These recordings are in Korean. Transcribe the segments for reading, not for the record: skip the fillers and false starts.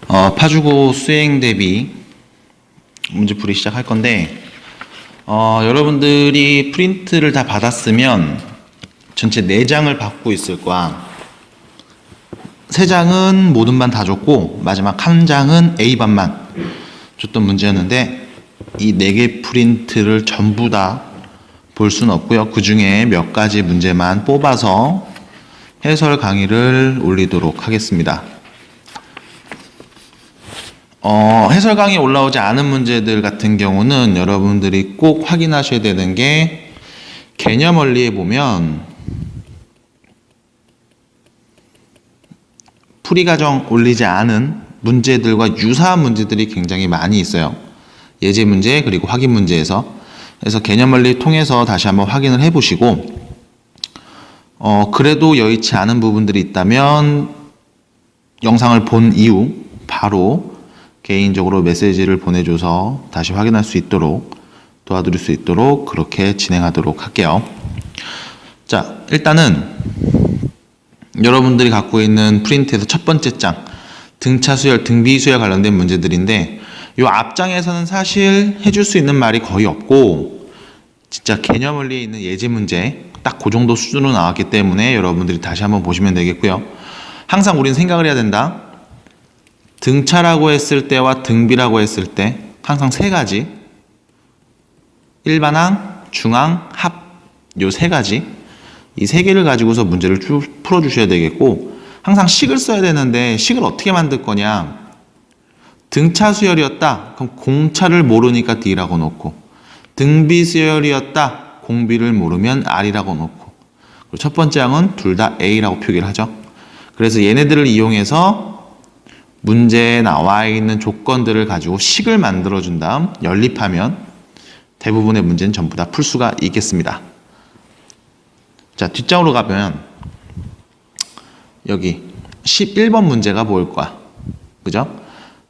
파주고 수행 대비 문제풀이 시작할 건데, 여러분들이 프린트를 다 받았으면 전체 4장을 받고 있을 거야. 3장은 모든 반 다 줬고 마지막 1장은 A반만 줬던 문제였는데, 이 4개 프린트를 전부 다 볼 수는 없고요. 그 중에 몇 가지 문제만 뽑아서 해설 강의를 올리도록 하겠습니다. 해설 강의 올라오지 않은 문제들 같은 경우는 여러분들이 꼭 확인하셔야 되는 게, 개념 원리에 보면 풀이 과정 올리지 않은 문제들과 유사한 문제들이 굉장히 많이 있어요. 예제 문제 그리고 확인 문제에서. 그래서 개념 원리 통해서 다시 한번 확인을 해보시고, 그래도 여의치 않은 부분들이 있다면 영상을 본 이후 바로 개인적으로 메시지를 보내줘서 다시 확인할 수 있도록 도와드릴 수 있도록 그렇게 진행하도록 할게요. 자, 일단은 여러분들이 갖고 있는 프린트에서 첫 번째 장, 등차 수열, 등비 수열 관련된 문제들인데, 이 앞장에서는 사실 해줄 수 있는 말이 거의 없고, 진짜 개념 원리에 있는 예제 문제 딱 그 정도 수준으로 나왔기 때문에 여러분들이 다시 한번 보시면 되겠고요. 항상 우리는 생각을 해야 된다. 등차라고 했을 때와 등비라고 했을 때 항상 3가지, 일반항, 중항, 합, 요 3가지, 이 3개를 가지고서 문제를 쭉 풀어주셔야 되겠고, 항상 식을 써야 되는데 식을 어떻게 만들 거냐. 등차 수열이었다 그럼 공차를 모르니까 D라고 놓고, 등비 수열이었다 공비를 모르면 R이라고 놓고, 그리고 첫 번째 항은 둘 다 A라고 표기를 하죠. 그래서 얘네들을 이용해서 문제에 나와 있는 조건들을 가지고 식을 만들어준 다음 연립하면 대부분의 문제는 전부 다 풀 수가 있겠습니다. 자, 뒷장으로 가면 여기 11번 문제가 보일 거야. 그죠?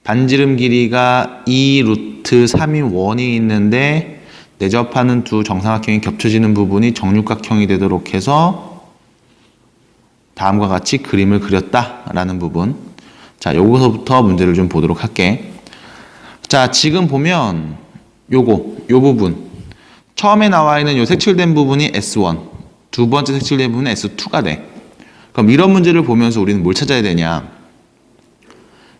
반지름 길이가 2 루트 3인 원이 있는데 내접하는 두 정삼각형이 겹쳐지는 부분이 정육각형이 되도록 해서 다음과 같이 그림을 그렸다라는 부분. 자, 요거서부터 문제를 좀 보도록 할게. 자, 지금 보면 요 부분. 처음에 나와 있는 요 색칠된 부분이 S1, 두 번째 색칠된 부분은 S2가 돼. 그럼 이런 문제를 보면서 우리는 뭘 찾아야 되냐?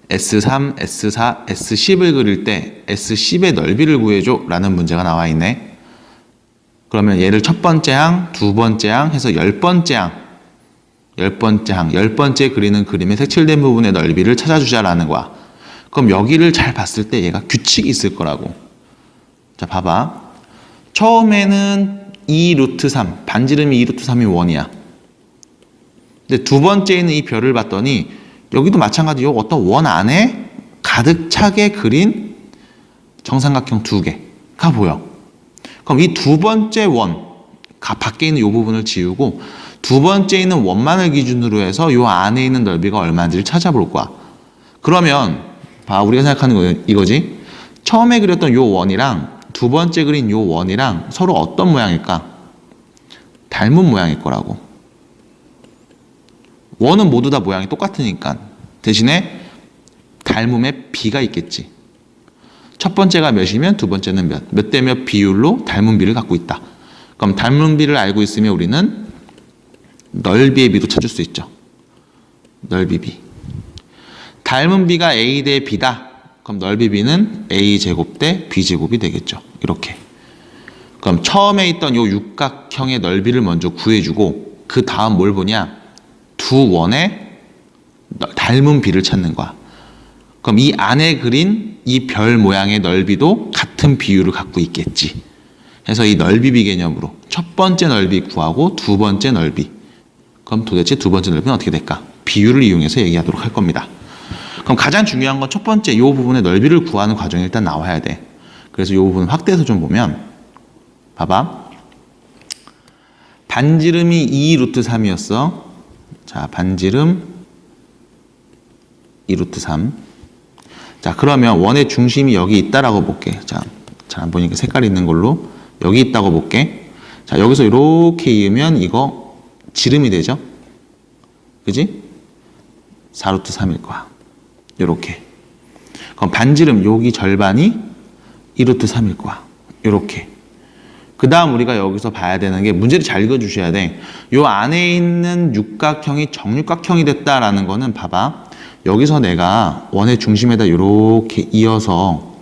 S3, S4, S10을 그릴 때 S10의 넓이를 구해줘 라는 문제가 나와 있네. 그러면 얘를 첫 번째 항, 두 번째 항 해서 10번째 항, 10번째 그리는 그림의 색칠된 부분의 넓이를 찾아주자라는 거야. 그럼 여기를 잘 봤을 때 얘가 규칙이 있을 거라고. 자, 봐봐. 처음에는 2 루트 3, 반지름이 2 루트 3이 원이야. 근데 두 번째에는 이 별을 봤더니 여기도 마찬가지로 어떤 원 안에 가득 차게 그린 정삼각형 2개가 보여. 그럼 이 두 번째 원, 밖에 있는 이 부분을 지우고 두 번째 있는 원만을 기준으로 해서 이 안에 있는 넓이가 얼마인지를 찾아볼 거야. 그러면 우리가 생각하는 거 이거지. 처음에 그렸던 이 원이랑 두 번째 그린 이 원이랑 서로 어떤 모양일까? 닮은 모양일 거라고. 원은 모두 다 모양이 똑같으니까. 대신에 닮음에 비가 있겠지. 첫 번째가 몇이면 두 번째는 몇 대 몇 비율로 닮은 비를 갖고 있다. 그럼 닮은 비를 알고 있으면 우리는 넓이의 비도 찾을 수 있죠. 넓이 비. 닮은 비가 A 대 B다. 그럼 넓이 비는 A 제곱 대 B 제곱이 되겠죠. 이렇게. 그럼 처음에 있던 요 육각형의 넓이를 먼저 구해주고, 그 다음 뭘 보냐? 두 원의 닮은 비를 찾는 거야. 그럼 이 안에 그린 이 별 모양의 넓이도 같은 비율을 갖고 있겠지. 그래서 이 넓이비 개념으로 첫 번째 넓이 구하고 두 번째 넓이. 그럼 도대체 두 번째 넓이는 어떻게 될까? 비율을 이용해서 얘기하도록 할 겁니다. 그럼 가장 중요한 건 첫 번째 이 부분의 넓이를 구하는 과정이 일단 나와야 돼. 그래서 이 부분 확대해서 좀 보면, 봐봐. 반지름이 2 루트 3이었어. 자, 반지름 2 루트 3. 자, 그러면 원의 중심이 여기 있다라고 볼게. 자, 잘 안 보니까 색깔 있는 걸로 여기 있다고 볼게. 자, 여기서 이렇게 이으면 이거 지름이 되죠? 그지? 4 루트 3일 거야. 요렇게. 그럼 반지름 여기 절반이 2루트 3일 거야. 요렇게. 그 다음 우리가 여기서 봐야 되는 게 문제를 잘 읽어주셔야 돼. 요 안에 있는 육각형이 정육각형이 됐다라는 거는 봐봐. 여기서 내가 원의 중심에다 이렇게 이어서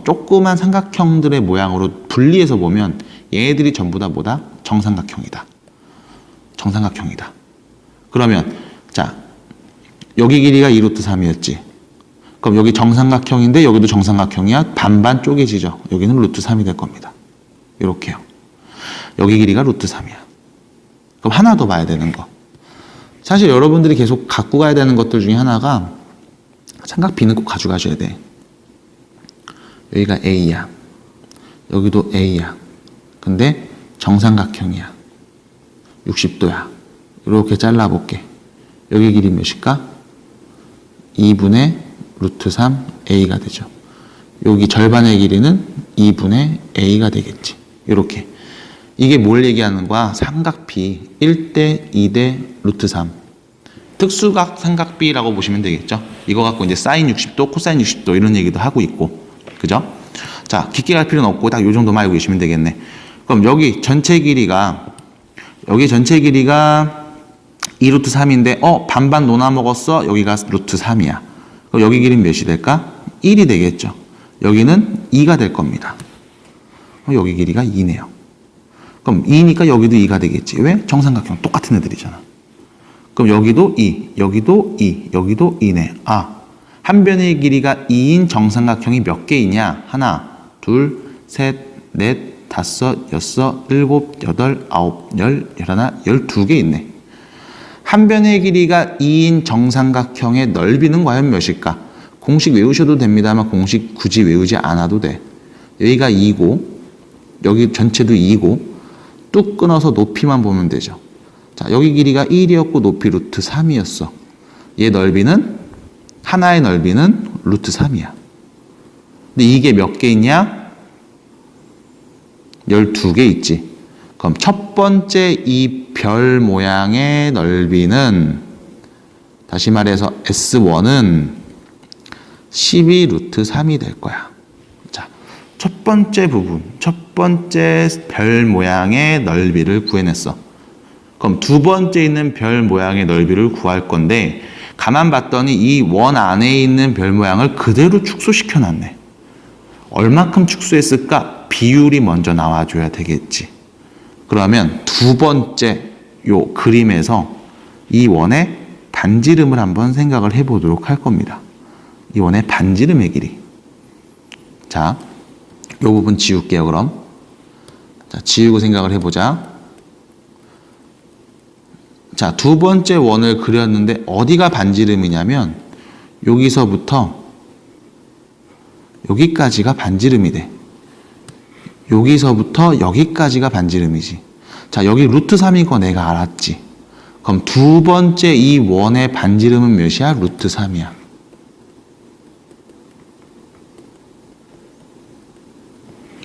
조그만 삼각형들의 모양으로 분리해서 보면 얘네들이 전부 다 뭐다? 정삼각형이다. 정삼각형이다. 그러면 자 여기 길이가 2루트 3이었지. 그럼 여기 정삼각형인데 여기도 정삼각형이야. 반반 쪼개지죠. 여기는 루트 3이 될 겁니다. 이렇게요. 여기 길이가 루트 3이야. 그럼 하나 더 봐야 되는 거. 사실 여러분들이 계속 갖고 가야 되는 것들 중에 하나가 삼각 B는 꼭 가져가셔야 돼. 여기가 A야. 여기도 A야. 근데 정삼각형이야. 60도야. 이렇게 잘라볼게. 여기 길이 몇일까? 2분의 루트 3 A가 되죠. 여기 절반의 길이는 2분의 A가 되겠지. 이렇게. 이게 뭘 얘기하는 거야? 삼각비 1대 2대 루트 3. 특수각 삼각비라고 보시면 되겠죠. 이거 갖고 이제 사인 60도, 코사인 60도 이런 얘기도 하고 있고. 그죠? 자, 깊게 갈 필요는 없고 딱 요 정도만 알고 계시면 되겠네. 그럼 여기 전체 길이가 2루트 3인데 반반 노나 먹었어. 여기가 루트 3이야. 그럼 여기 길이는 몇이 될까? 1이 되겠죠. 여기는 2가 될 겁니다. 여기 길이가 2네요. 그럼 2니까 여기도 2가 되겠지. 왜? 정삼각형 똑같은 애들이잖아. 그럼 여기도 2, 여기도 2, 여기도 2네. 한 변의 길이가 2인 정삼각형이 몇 개 있냐? 하나, 둘, 셋, 넷, 다섯, 여섯, 일곱, 여덟, 아홉, 열, 열하나, 12개 있네. 한 변의 길이가 2인 정삼각형의 넓이는 과연 몇일까? 공식 외우셔도 됩니다만 공식 굳이 외우지 않아도 돼. 여기가 2고 여기 전체도 2고 뚝 끊어서 높이만 보면 되죠. 자, 여기 길이가 1이었고 높이 루트 3이었어. 얘 넓이는 하나의 넓이는 루트 3이야. 근데 이게 몇 개 있냐? 12개 있지. 그럼 첫 번째 이 별 모양의 넓이는 다시 말해서 S1은 12 루트 3이 될 거야. 자, 첫 번째 부분, 첫 번째 별 모양의 넓이를 구해냈어. 그럼 두 번째 있는 별 모양의 넓이를 구할 건데 가만 봤더니 이 원 안에 있는 별 모양을 그대로 축소시켜 놨네. 얼마큼 축소했을까? 비율이 먼저 나와줘야 되겠지. 그러면 두 번째 요 그림에서 이 원의 반지름을 한번 생각을 해보도록 할 겁니다. 이 원의 반지름의 길이. 자, 요 부분 지울게요, 그럼. 자, 지우고 생각을 해보자. 자, 두 번째 원을 그렸는데 어디가 반지름이냐면 여기서부터 여기까지가 반지름이 돼. 여기서부터 여기까지가 반지름이지. 자, 여기 루트 3인 거 내가 알았지. 그럼 두 번째 이 원의 반지름은 몇이야? 루트 3이야.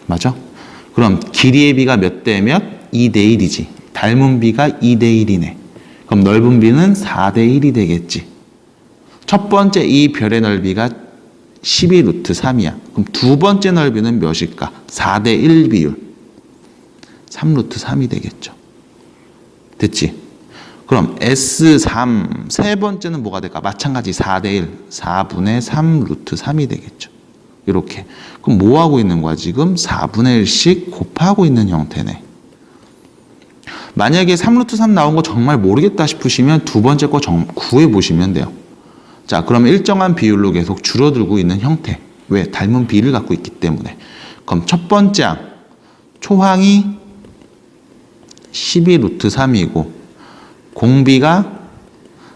맞아? 그럼 길이의 비가 몇 대 몇? 2대 1이지. 닮은 비가 2대 1이네. 그럼 넓은 비는 4대 1이 되겠지. 첫 번째 이 별의 넓이가 12 루트 3이야. 그럼 두 번째 넓이는 몇일까? 4대 1 비율. 3 루트 3이 되겠죠. 됐지? 그럼 S3 세 번째는 뭐가 될까? 마찬가지 4대 1. 4분의 3 루트 3이 되겠죠. 이렇게. 그럼 뭐 하고 있는 거야? 지금 4분의 1씩 곱하고 있는 형태네. 만약에 3 루트 3 나온 거 정말 모르겠다 싶으시면 두 번째 거 구해 보시면 돼요. 자, 그러면 일정한 비율로 계속 줄어들고 있는 형태. 왜? 닮은 비를 갖고 있기 때문에. 그럼 첫 번째 항, 초항이 12 루트 3이고 공비가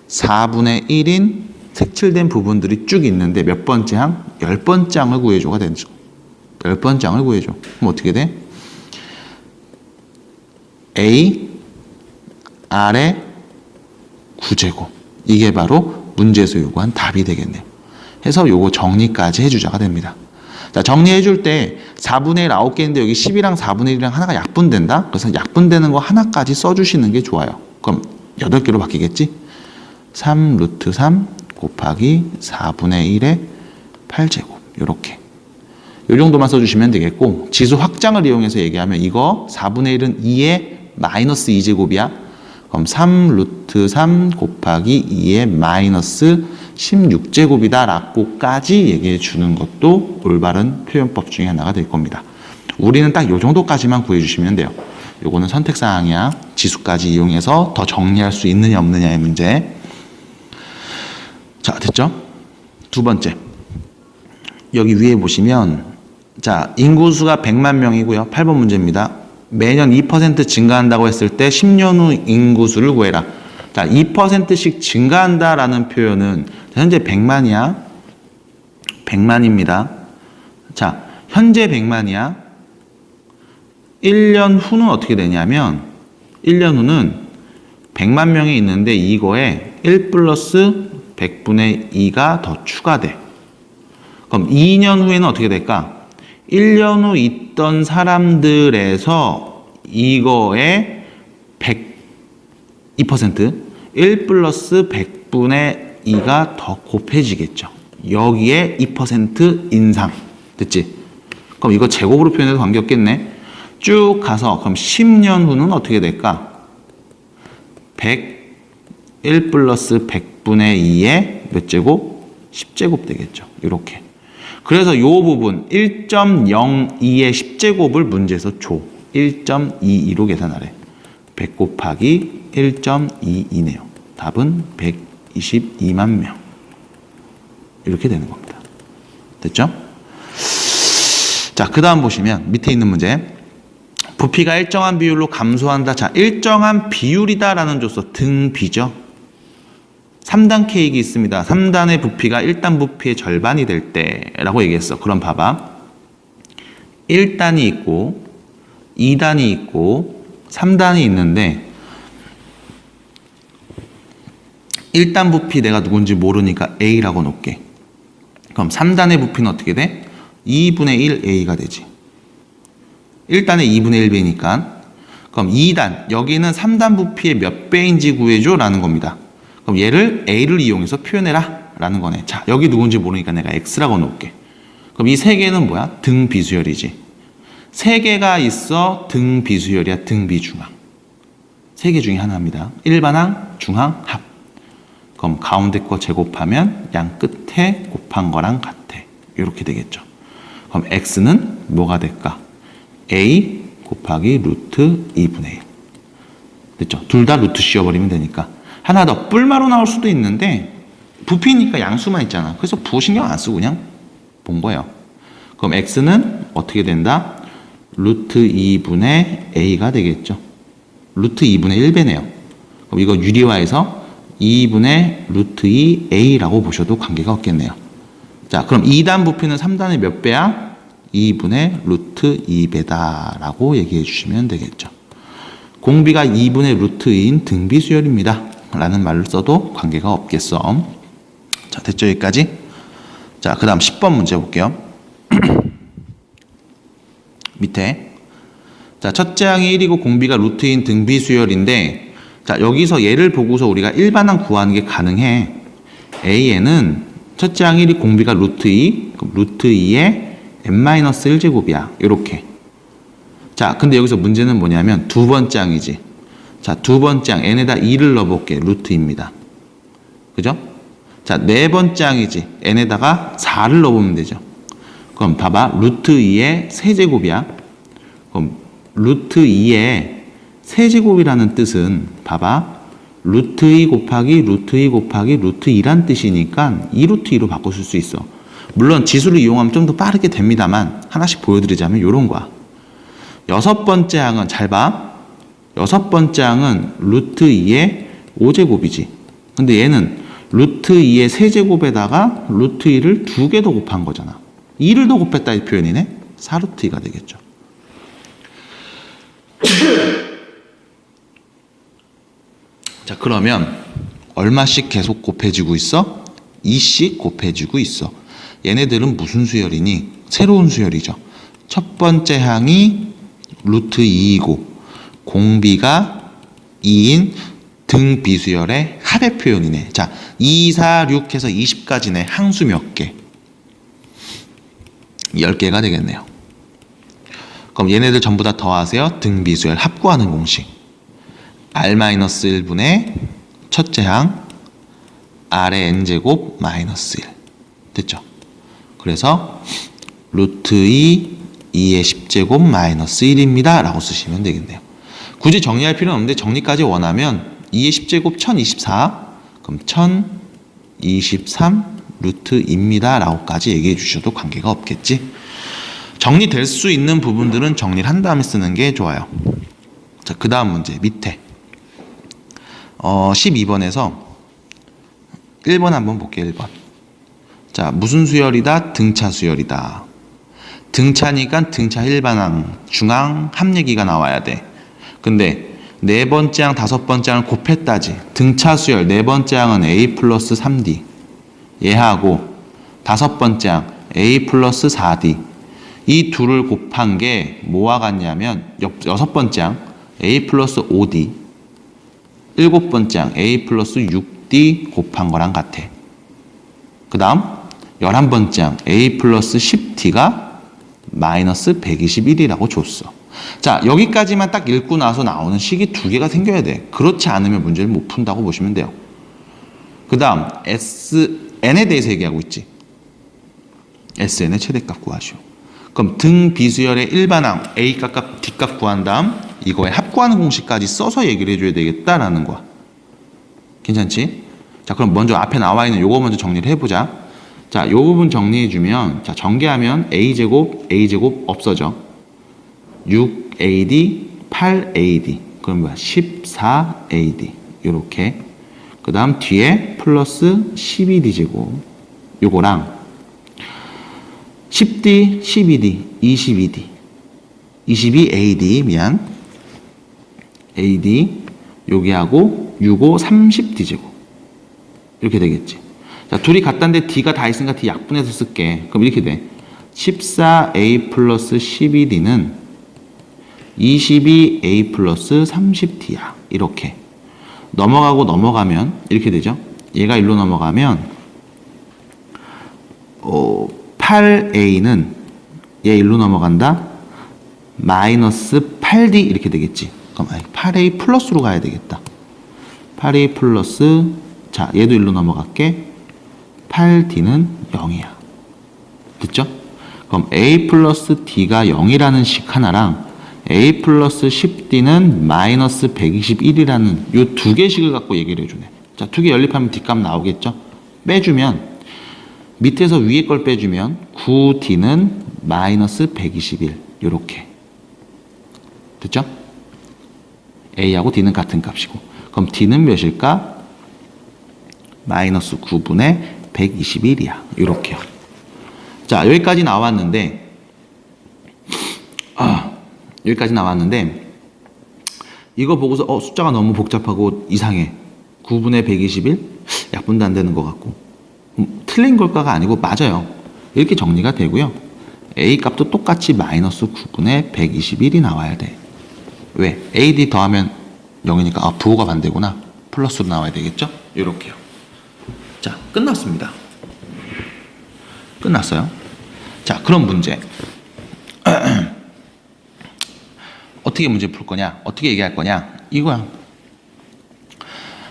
4분의 1인 색칠된 부분들이 쭉 있는데 몇 번째 항? 10번째 항을 구해줘가 되죠. 10번째 항을 구해줘. 그럼 어떻게 돼? A, R의 9제곱. 이게 바로 문제에서 요구한 답이 되겠네요. 해서 요거 정리까지 해주자가 됩니다. 자, 정리해줄 때 4분의 1 9개인데 여기 10이랑 4분의 1이랑 하나가 약분된다? 그래서 약분되는 거 하나까지 써주시는 게 좋아요. 그럼 8개로 바뀌겠지? 3 루트 3 곱하기 4분의 1의 8제곱. 요렇게. 요 정도만 써주시면 되겠고, 지수 확장을 이용해서 얘기하면 이거 4분의 1은 2의 마이너스 2제곱이야. 그럼 3 루트 3 곱하기 2의 마이너스 16제곱이다 라고까지 얘기해 주는 것도 올바른 표현법 중에 하나가 될 겁니다. 우리는 딱 요 정도까지만 구해주시면 돼요. 요거는 선택사항이야. 지수까지 이용해서 더 정리할 수 있느냐 없느냐의 문제. 자, 됐죠? 두 번째. 여기 위에 보시면, 자, 인구수가 100만 명이고요. 8번 문제입니다. 매년 2% 증가한다고 했을 때 10년 후 인구수를 구해라. 자, 2%씩 증가한다라는 표현은 현재 100만이야. 100만입니다. 자, 현재 100만이야. 1년 후는 어떻게 되냐면 1년 후는 100만 명이 있는데 이거에 1 플러스 100분의 2가 더 추가돼. 그럼 2년 후에는 어떻게 될까? 1년 후 있던 사람들에서 이거에 2% 1 플러스 100분의 2가 더 곱해지겠죠. 여기에 2% 인상. 됐지? 그럼 이거 제곱으로 표현해도 관계없겠네. 쭉 가서 그럼 10년 후는 어떻게 될까? 100 플러스 100분의 2의 몇 제곱? 10제곱 되겠죠. 이렇게. 그래서 이 부분 1.02의 10제곱을 문제에서 줘. 1.22로 계산하래. 100 곱하기 1.22네요. 답은 122만 명. 이렇게 되는 겁니다. 됐죠? 자, 그 다음 보시면 밑에 있는 문제. 부피가 일정한 비율로 감소한다. 자, 일정한 비율이다라는 줬어. 등비죠. 3단 케이크 있습니다. 3단의 부피가 1단 부피의 절반이 될 때라고 얘기했어. 그럼 봐봐. 1단이 있고 2단이 있고 3단이 있는데 1단 부피 내가 누군지 모르니까 A라고 놓을게. 그럼 3단의 부피는 어떻게 돼? 2분의 1A가 되지. 1단의 2분의 1배니까. 그럼 2단, 여기는 3단 부피의 몇 배인지 구해줘 라는 겁니다. 그럼 얘를 A를 이용해서 표현해라 라는 거네. 자, 여기 누군지 모르니까 내가 X라고 놓을게. 그럼 이 세 개는 뭐야? 등비수열이지. 세 개가 있어. 등비수열이야. 등비중항. 세 개 중에 하나입니다. 일반항, 중항, 합. 그럼 가운데 거 제곱하면 양 끝에 곱한 거랑 같아. 이렇게 되겠죠. 그럼 X는 뭐가 될까? A 곱하기 루트 2분의 1. 됐죠? 둘 다 루트 씌워버리면 되니까. 하나 더 뿔마로 나올 수도 있는데 부피니까 양수만 있잖아. 그래서 부 신경 안 쓰고 그냥 본 거예요. 그럼 X는 어떻게 된다? 루트 2분의 A가 되겠죠. 루트 2분의 1배네요. 그럼 이거 유리화해서 2분의 루트 2A라고 보셔도 관계가 없겠네요. 자, 그럼 2단 부피는 3단의 몇 배야? 2분의 루트 2배다 라고 얘기해 주시면 되겠죠. 공비가 2분의 루트 2인 등비수열입니다 라는 말을 써도 관계가 없겠어. 자, 됐죠? 여기까지. 자, 그 다음 10번 문제 볼게요. 밑에. 자, 첫째 항이 1이고 공비가 루트 2인 등비수열인데, 자, 여기서 얘를 보고서 우리가 일반항 구하는 게 가능해. A에는 첫째 항 1이 공비가 루트 2, 그럼 루트 2에 n-1제곱이야. 요렇게. 자, 근데 여기서 문제는 뭐냐면 두 번째 항이지. 자, 두 번째 항 n에다 2를 넣어볼게. 루트입니다. 그죠? 자, 네 번째 항이지. n에다가 4를 넣어보면 되죠. 그럼 봐봐. 루트 2의 세제곱이야. 그럼 루트 2의 세제곱이라는 뜻은 봐봐. 루트 2 곱하기 루트 2 곱하기 루트 2란 뜻이니까 2루트 2로 바꿔 쓸 수 있어. 물론 지수를 이용하면 좀 더 빠르게 됩니다만 하나씩 보여드리자면 이런 거야. 여섯 번째 항은 잘 봐. 여섯 번째 항은 루트 2의 5제곱이지. 근데 얘는 루트 2의 세제곱에다가 루트 2를 2개 더 곱한 거잖아. 2를 더 곱했다 이 표현이네. 4루트 2가 되겠죠. 자, 그러면 얼마씩 계속 곱해지고 있어? 2씩 곱해지고 있어. 얘네들은 무슨 수열이니? 새로운 수열이죠. 첫 번째 항이 루트 2이고 공비가 2인 등 비수열의 합의 표현이네. 자, 2, 4, 6 해서 20까지네. 항수 몇 개? 10개가 되겠네요. 그럼 얘네들 전부 다 더하세요. 등 비수열 합구하는 공식. R-1분의 첫째 항 R의 n제곱 마이너스 1. 됐죠? 그래서 루트 2 2의 10제곱 마이너스 1입니다. 라고 쓰시면 되겠네요. 굳이 정리할 필요는 없는데 정리까지 원하면 2의 10제곱 1024 그럼 1023 루트입니다. 라고까지 얘기해 주셔도 관계가 없겠지. 정리될 수 있는 부분들은 정리를 한 다음에 쓰는 게 좋아요. 자, 그 다음 문제 밑에 12번에서 1번 한번 볼게요. 1번. 자, 무슨 수열이다? 등차 수열이다. 등차니까 등차 일반항, 중항, 합리기가 나와야 돼. 근데 네 번째 항, 다섯 번째 항을 곱했다지. 등차 수열 네 번째 항은 A 플러스 3D. 얘하고 다섯 번째 항 A 플러스 4D. 이 둘을 곱한 게 뭐와 같냐면 여섯 번째 항 A 플러스 5D. 일곱 번째 항 A 플러스 6D 곱한 거랑 같아. 그 다음 11번째 항 A 플러스 10D가 마이너스 121이라고 줬어. 자, 여기까지만 딱 읽고 나서 나오는 식이 두 개가 생겨야 돼. 그렇지 않으면 문제를 못 푼다고 보시면 돼요. 그 다음 SN에 대해서 얘기하고 있지. SN의 최대값 구하시오. 그럼 등 비수열의 일반항 A값, D값 구한 다음 이거에 합구하는 공식까지 써서 얘기를 해줘야 되겠다라는 거야. 괜찮지? 자, 그럼 먼저 앞에 나와 있는 요거 먼저 정리를 해보자. 자, 요 부분 정리해주면, 자, 전개하면 A제곱 없어져. 6AD, 8AD. 그럼 뭐야? 14AD. 요렇게. 그 다음 뒤에 플러스 12D제곱. 요거랑 10D, 12D, 22D. 22AD, 미안. AD, 여기하고 65, 30D제곱. 이렇게 되겠지. 자, 둘이 같다는데 D가 다 있으니까 D 약분해서 쓸게. 그럼 이렇게 돼. 14A 플러스 12D는 22A 플러스 30D야. 이렇게. 넘어가면 이렇게 되죠. 얘가 일로 넘어가면 8A는 얘 일로 넘어간다. 마이너스 8D 이렇게 되겠지. 그럼 8A 플러스로 가야 되겠다. 8A 플러스, 자, 얘도 일로 넘어갈게. 8D는 0이야. 됐죠? 그럼 A 플러스 D가 0이라는 식 하나랑 A 플러스 10D는 마이너스 121이라는 요 두 개 식을 갖고 얘기를 해주네. 자, 두 개 연립하면 D값 나오겠죠? 빼주면, 밑에서 위에 걸 빼주면 9D는 마이너스 121. 요렇게. 됐죠? A하고 D는 같은 값이고. 그럼 D는 몇일까? 마이너스 9분의 121이야. 요렇게요. 자, 여기까지 나왔는데, 이거 보고서 숫자가 너무 복잡하고 이상해. 9분의 121? 약분도 안 되는 것 같고. 틀린 걸까가 아니고 맞아요. 이렇게 정리가 되고요. A 값도 똑같이 마이너스 9분의 121이 나와야 돼. 왜? AD 더하면 0이니까 부호가 반대구나. 플러스로 나와야 되겠죠? 요렇게요. 자, 끝났습니다. 끝났어요. 자, 그럼 문제. 어떻게 문제 풀 거냐? 어떻게 얘기할 거냐? 이거야.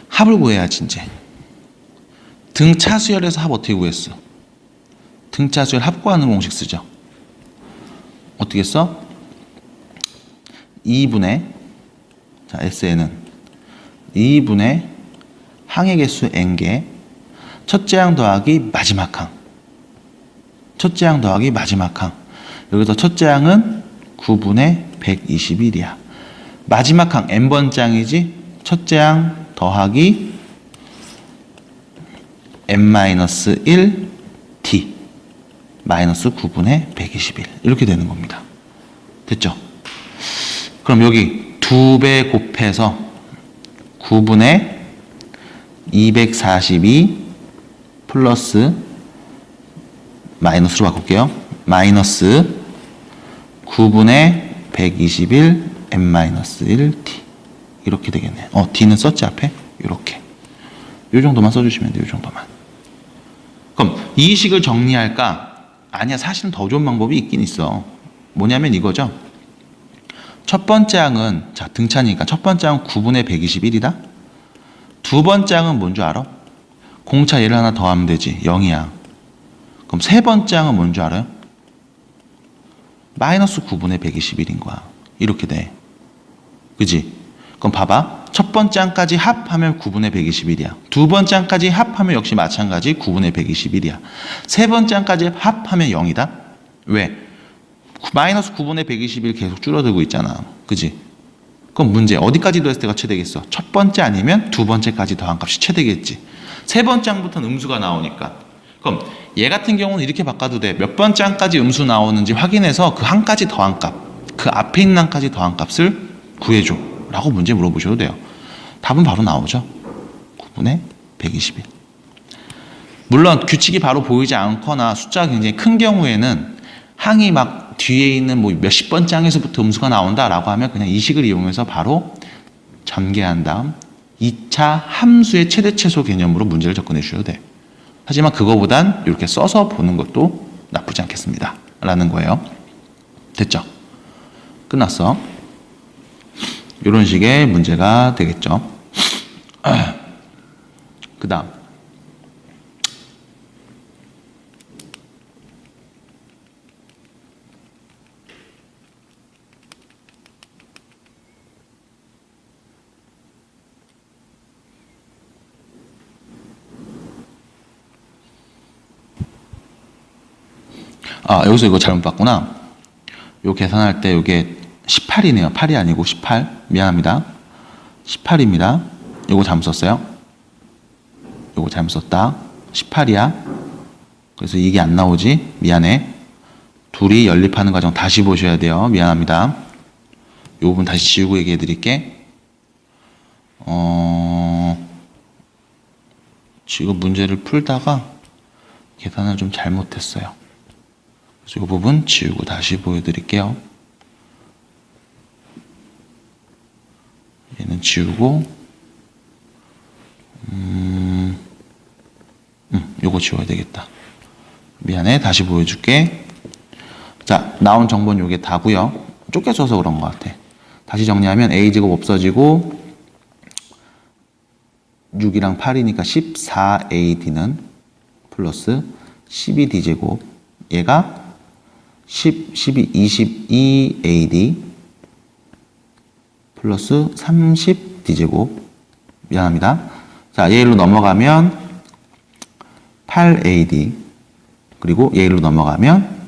합을 구해야지, 이제. 등차 수열에서 합 어떻게 구했어? 등차 수열 합 구하는 공식 쓰죠. 어떻게 써? 2분의, 자, SN은 2분의 항의 개수 n개, 첫째 항 더하기 마지막 항. 첫째 항 더하기 마지막 항. 여기서 첫째 항은 9분의 121이야. 마지막 항 n번째 항이지. 첫째 항 더하기 n-1 d 마이너스 9분의 121 이렇게 되는 겁니다. 됐죠? 그럼 여기 2배 곱해서 9분의 242 플러스 마이너스로 바꿀게요. 마이너스 9분의 121 n-1 d 이렇게 되겠네. D는 썼지 앞에? 이렇게. 요 정도만 써주시면 돼요. 요 정도만. 그럼 이 식을 정리할까? 아니야. 사실은 더 좋은 방법이 있긴 있어. 뭐냐면 이거죠. 첫 번째 항은 자 등차니까 첫 번째 항은 9분의 121이다. 두 번째 항은 뭔 줄 알아? 공차 얘를 하나 더하면 되지. 0이야. 그럼 세 번째 항은 뭔 줄 알아요? 마이너스 9분의 121인 거야. 이렇게 돼. 그지? 그럼 봐봐. 첫 번째 항까지 합하면 9분의 121이야. 두 번째 항까지 합하면 역시 마찬가지 9분의 121이야. 세 번째 항까지 합하면 0이다. 왜? 마이너스 9분의 121 계속 줄어들고 있잖아. 그지? 그럼 문제 어디까지 더했을 때가 최대겠어? 첫 번째 아니면 두 번째까지 더한 값이 최대겠지. 세 번째 항부터는 음수가 나오니까. 그럼 얘 같은 경우는 이렇게 바꿔도 돼. 몇 번째 항까지 음수 나오는지 확인해서 그 항까지 더한 값, 그 앞에 있는 항까지 더한 값을 구해줘 라고 문제 물어보셔도 돼요. 답은 바로 나오죠. 9분의 121. 물론 규칙이 바로 보이지 않거나 숫자가 굉장히 큰 경우에는 항이 막 뒤에 있는 뭐 몇십 번째 항에서부터 음수가 나온다라고 하면 그냥 이 식을 이용해서 바로 전개한 다음 2차 함수의 최대 최소 개념으로 문제를 접근해 주셔도 돼. 하지만 그거보단 이렇게 써서 보는 것도 나쁘지 않겠습니다. 라는 거예요. 됐죠? 끝났어. 이런 식의 문제가 되겠죠. 그 다음 여기서 이거 잘못 봤구나. 요 계산할 때 이게 18이네요. 8이 아니고 18. 미안합니다. 18입니다. 요거 잘못 썼어요. 요거 잘못 썼다. 18이야. 그래서 이게 안 나오지. 미안해. 둘이 연립하는 과정 다시 보셔야 돼요. 미안합니다. 요 부분 다시 지우고 얘기해 드릴게. 지금 문제를 풀다가 계산을 좀 잘못했어요. 그래서 이 부분 지우고 다시 보여드릴게요. 얘는 지우고 요거 지워야 되겠다. 미안해. 다시 보여줄게. 자, 나온 정보는 요게 다고요. 좁게 써서 그런 것 같아. 다시 정리하면 A제곱 없어지고 6이랑 8이니까 14AD는 플러스 12D제곱 얘가 12, 22AD 플러스 30D제곱 미안합니다. 자, 얘로 넘어가면 8AD 그리고 얘로 넘어가면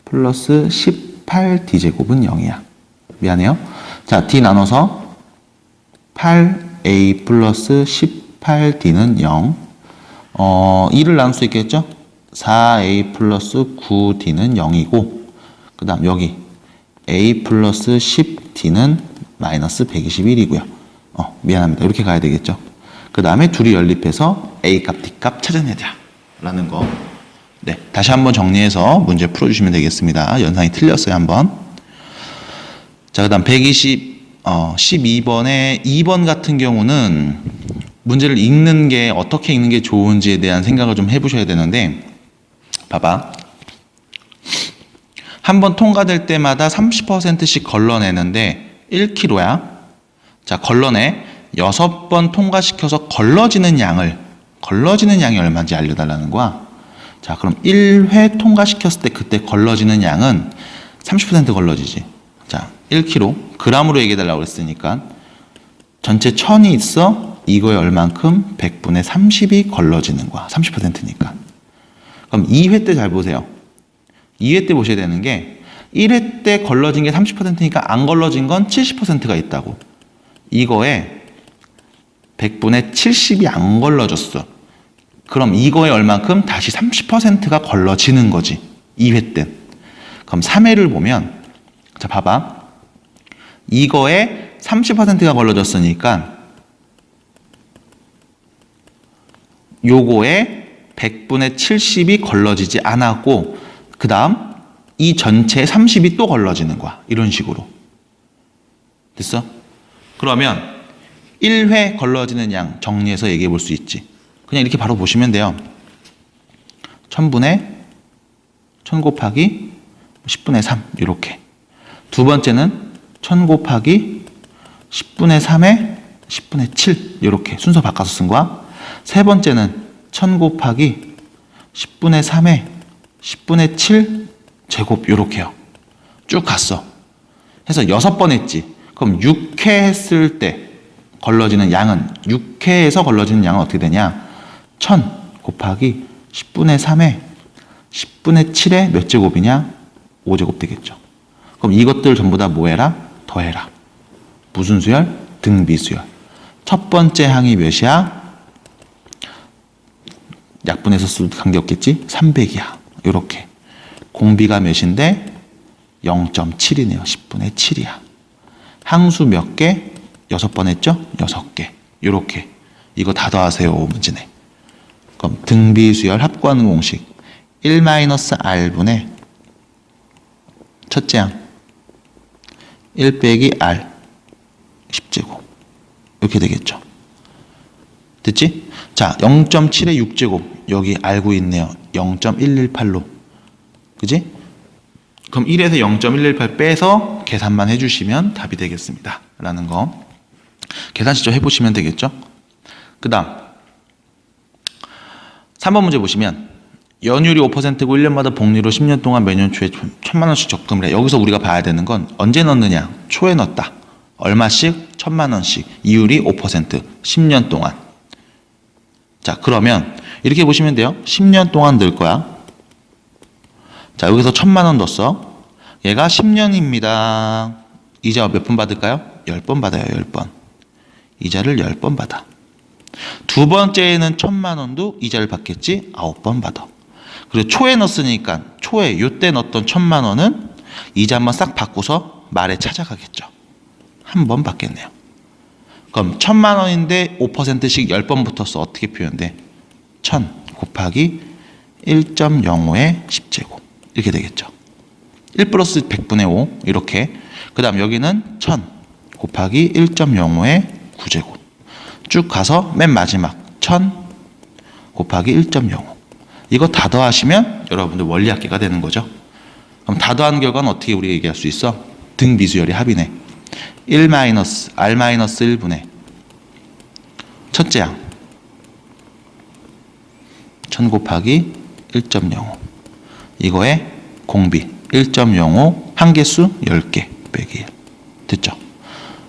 플러스 18D제곱은 0이야. 미안해요. 자, D 나눠서 8A 플러스 18D는 0. 2를 나눌 수 있겠죠? 4A 플러스 9D는 0이고 그 다음 여기 A 플러스 10D는 마이너스 121이고요. 미안합니다. 이렇게 가야 되겠죠? 그 다음에 둘이 연립해서 A 값, D 값 찾아내자 라는 거. 네, 다시 한번 정리해서 문제 풀어주시면 되겠습니다. 연상이 틀렸어요, 한번. 자, 그 다음 12번의 2번 같은 경우는 문제를 읽는 게 어떻게 읽는 게 좋은지에 대한 생각을 좀 해보셔야 되는데 봐봐. 한 번 통과될 때마다 30%씩 걸러내는데 1kg야. 자, 걸러내. 6번 통과시켜서 걸러지는 양이 얼마인지 알려달라는 거야. 자, 그럼 1회 통과시켰을 때 그때 걸러지는 양은 30% 걸러지지. 자, 1kg. g으로 얘기해달라고 그랬으니까 전체 1000이 있어. 이거에 얼만큼? 100분의 30이 걸러지는 거야. 30%니까. 그럼 2회 때 잘 보세요. 2회 때 보셔야 되는 게 1회 때 걸러진 게 30%니까 안 걸러진 건 70%가 있다고. 이거에 100분의 70이 안 걸러졌어. 그럼 이거에 얼만큼? 다시 30%가 걸러지는 거지. 2회 때. 그럼 3회를 보면 자, 봐봐. 이거에 30%가 걸러졌으니까 요거에 100분의 70이 걸러지지 않았고 그 다음 이 전체에 30이 또 걸러지는 거야. 이런 식으로. 됐어? 그러면 1회 걸러지는 양 정리해서 얘기해 볼 수 있지. 그냥 이렇게 바로 보시면 돼요. 1000분의 1000 곱하기 10분의 3 이렇게. 두 번째는 1000 곱하기 10분의 3에 10분의 7 이렇게 순서 바꿔서 쓴 거야. 세 번째는 1000 곱하기 10분의 3에 10분의 7 제곱 이렇게요. 쭉 갔어. 해서 6번 했지. 그럼 6회 했을 때 걸러지는 양은 6회에서 걸러지는 양은 어떻게 되냐? 1000 곱하기 10분의 3에 10분의 7에 몇 제곱이냐? 5제곱 되겠죠. 그럼 이것들 전부 다 뭐 해라? 더해라. 무슨 수열? 등비수열. 첫 번째 항이 몇이야? 약분해서 쓸 관계없겠지? 300이야. 이렇게. 공비가 몇인데? 0.7이네요. 10분의 7이야. 항수 몇 개? 6번 했죠? 6개. 이렇게. 이거 다 더하세요. 문제네. 그럼 등비수열 합구하는 공식 1-r분의 첫째 항 1 빼기 r 10제곱 이렇게 되겠죠. 됐지? 자, 0.7에 6제곱 여기 알고 있네요. 0.118로. 그지? 그럼 1에서 0.118 빼서 계산만 해주시면 답이 되겠습니다. 라는 거. 계산 직접 해보시면 되겠죠? 그 다음 3번 문제 보시면 연율이 5%고 1년마다 복리로 10년 동안 매년 초에 1000만원씩 적금을 해. 여기서 우리가 봐야 되는 건 언제 넣느냐? 초에 넣었다. 얼마씩? 1000만원씩. 이율이 5%. 10년 동안. 자, 그러면 이렇게 보시면 돼요. 10년 동안 넣을 거야. 자, 여기서 1000만원 넣었어. 얘가 10년입니다. 이자 몇 번 받을까요? 10번 받아요. 10번. 이자를 10번 받아. 두 번째에는 1000만원도 이자를 받겠지? 9번 받아. 그리고 초에 넣었으니까 초에 요때 넣었던 1000만원은 이자 한번 싹 받고서 말에 찾아가겠죠. 한 번 받겠네요. 그럼 1000만원인데 5%씩 10번 붙었어. 어떻게 표현돼? 1000 곱하기 1.05의 10제곱 이렇게 되겠죠. 1 플러스 100분의 5 이렇게. 그 다음 여기는 1000 곱하기 1.05의 9제곱 쭉 가서 맨 마지막 1000 곱하기 1.05 이거 다 더하시면 여러분들 원리합계가 되는 거죠. 그럼 다 더하는 결과는 어떻게 우리가 얘기할 수 있어? 등비수열의 합이네. 1-r-1분의 첫째 항 1000 곱하기 1.05 이거의 공비 1.05 한개수 10개 빼기 1 됐죠?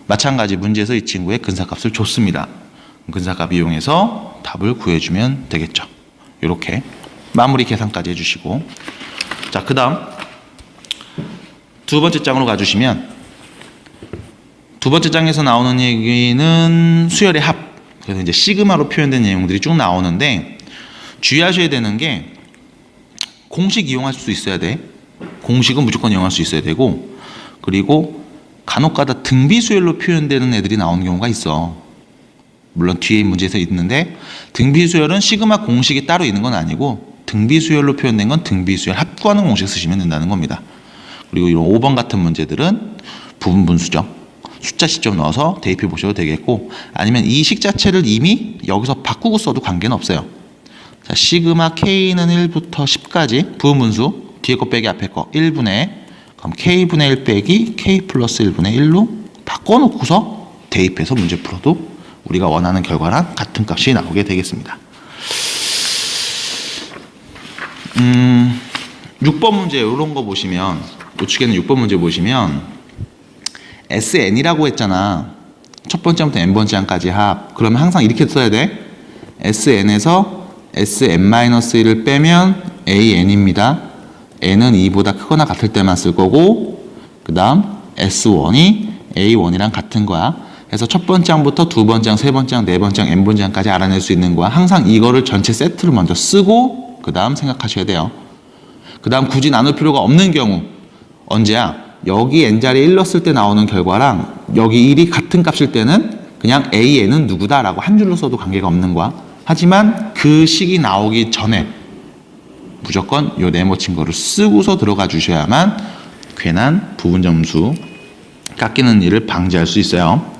마찬가지 문제에서 이 친구의 근사값을 줬습니다. 근사값 이용해서 답을 구해주면 되겠죠. 이렇게 마무리 계산까지 해주시고 자, 그 다음 두 번째 장으로 가주시면 두 번째 장에서 나오는 얘기는 수열의 합. 그래서 이제 시그마로 표현된 내용들이 쭉 나오는데 주의하셔야 되는 게 공식 이용할 수 있어야 돼. 공식은 무조건 이용할 수 있어야 되고 그리고 간혹가다 등비수열로 표현되는 애들이 나오는 경우가 있어. 물론 뒤에 문제에서 있는데 등비수열은 시그마 공식이 따로 있는 건 아니고 등비수열로 표현된 건 등비수열 합구하는 공식 쓰시면 된다는 겁니다. 그리고 이런 5번 같은 문제들은 부분 분수죠. 숫자 시점 넣어서 대입해 보셔도 되겠고 아니면 이 식 자체를 이미 여기서 바꾸고 써도 관계는 없어요. 자, 시그마 K는 1부터 10까지 부분분수 뒤에 거 빼기 앞에 거 1분의 그럼 K분의 1 빼기 K 플러스 1분의 1로 바꿔놓고서 대입해서 문제 풀어도 우리가 원하는 결과랑 같은 값이 나오게 되겠습니다. 6번 문제 이런 거 보시면 우측에는 6번 문제 보시면 SN이라고 했잖아. 첫 번째부터 n번째 항까지 합. 그러면 항상 이렇게 써야 돼. SN에서 SN-1을 빼면 AN입니다. N은 2보다 크거나 같을 때만 쓸 거고 그 다음 S1이 A1이랑 같은 거야. 그래서 첫 번째 항부터 두 번째 항, 세 번째 항, 네 번째 항, n번째 항까지 알아낼 수 있는 거야. 항상 이거를 전체 세트로 먼저 쓰고 그 다음 생각하셔야 돼요. 그 다음 굳이 나눌 필요가 없는 경우 언제야? 여기 n자리에 1 넣었을 때 나오는 결과랑 여기 1이 같은 값일 때는 그냥 AN은 누구다라고 한 줄로 써도 관계가 없는 거야. 하지만 그 식이 나오기 전에 무조건 요 네모친 거를 쓰고서 들어가 주셔야만 괜한 부분 점수 깎이는 일을 방지할 수 있어요.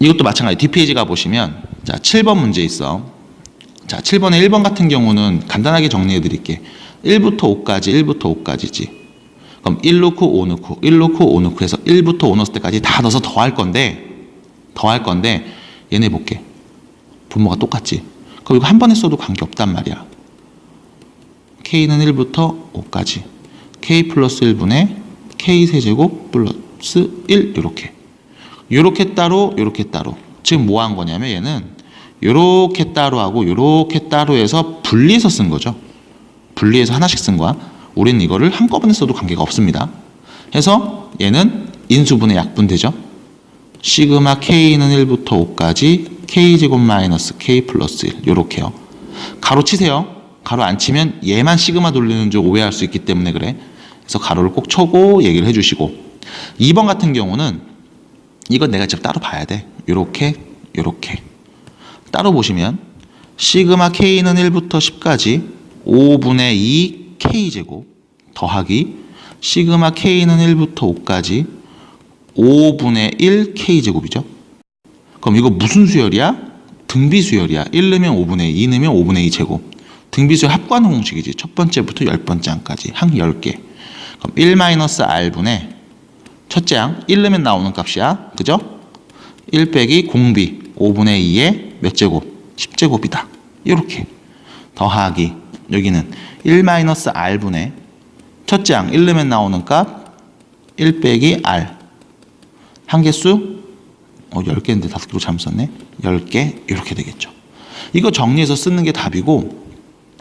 이것도 마찬가지. 뒷페이지 가보시면 자 7번 문제 있어. 자 7번에 1번 같은 경우는 간단하게 정리해 드릴게. 1부터 5까지 1부터 5까지지. 그럼 1 넣고 5 넣고 1 넣고 5 넣고 해서 1부터 5 넣었을 때까지 다 넣어서 더할 건데 얘네 볼게. 분모가 똑같지. 그럼 이거 한 번에 써도 관계없단 말이야. K는 1부터 5까지 K 플러스 1분의 K 세제곱 플러스 1 요렇게 따로 지금 뭐 한 거냐면 얘는 요렇게 따로 하고 요렇게 따로 해서 분리해서 쓴 거죠. 분리해서 하나씩 쓴 거야. 우리는 이거를 한꺼번에 써도 관계가 없습니다. 해서 얘는 인수분해 약분되죠. 시그마 K는 1부터 5까지 K제곱 마이너스 K 플러스 1 요렇게요. 가로 치세요. 가로 안 치면 얘만 시그마 돌리는 줄 오해할 수 있기 때문에 그래. 그래서 가로를 꼭 쳐고 얘기를 해주시고 2번 같은 경우는 이건 내가 직접 따로 봐야 돼. 요렇게 따로 보시면 시그마 K는 1부터 10까지 5분의 2 K제곱 더하기 시그마 K는 1부터 5까지 5분의 1 K제곱이죠. 그럼 이거 무슨 수열이야? 등비 수열이야. 1 넣으면 5분의 2, 2 넣으면 5분의 2 제곱. 등비수열 합구하는 공식이지. 첫 번째부터 10번째 항까지 항 10개. 그럼 1-R분의 첫째 항 1 넣으면 나오는 값이야. 그죠? 1 빼기 공비 5분의 2의 몇 제곱? 10제곱이다. 이렇게 더하기 여기는 1-R분의 첫째 항 1 넣으면 나오는 값 1 빼기 R 한 개수 10개인데 5개로 잘못 썼네. 10개 이렇게 되겠죠. 이거 정리해서 쓰는 게 답이고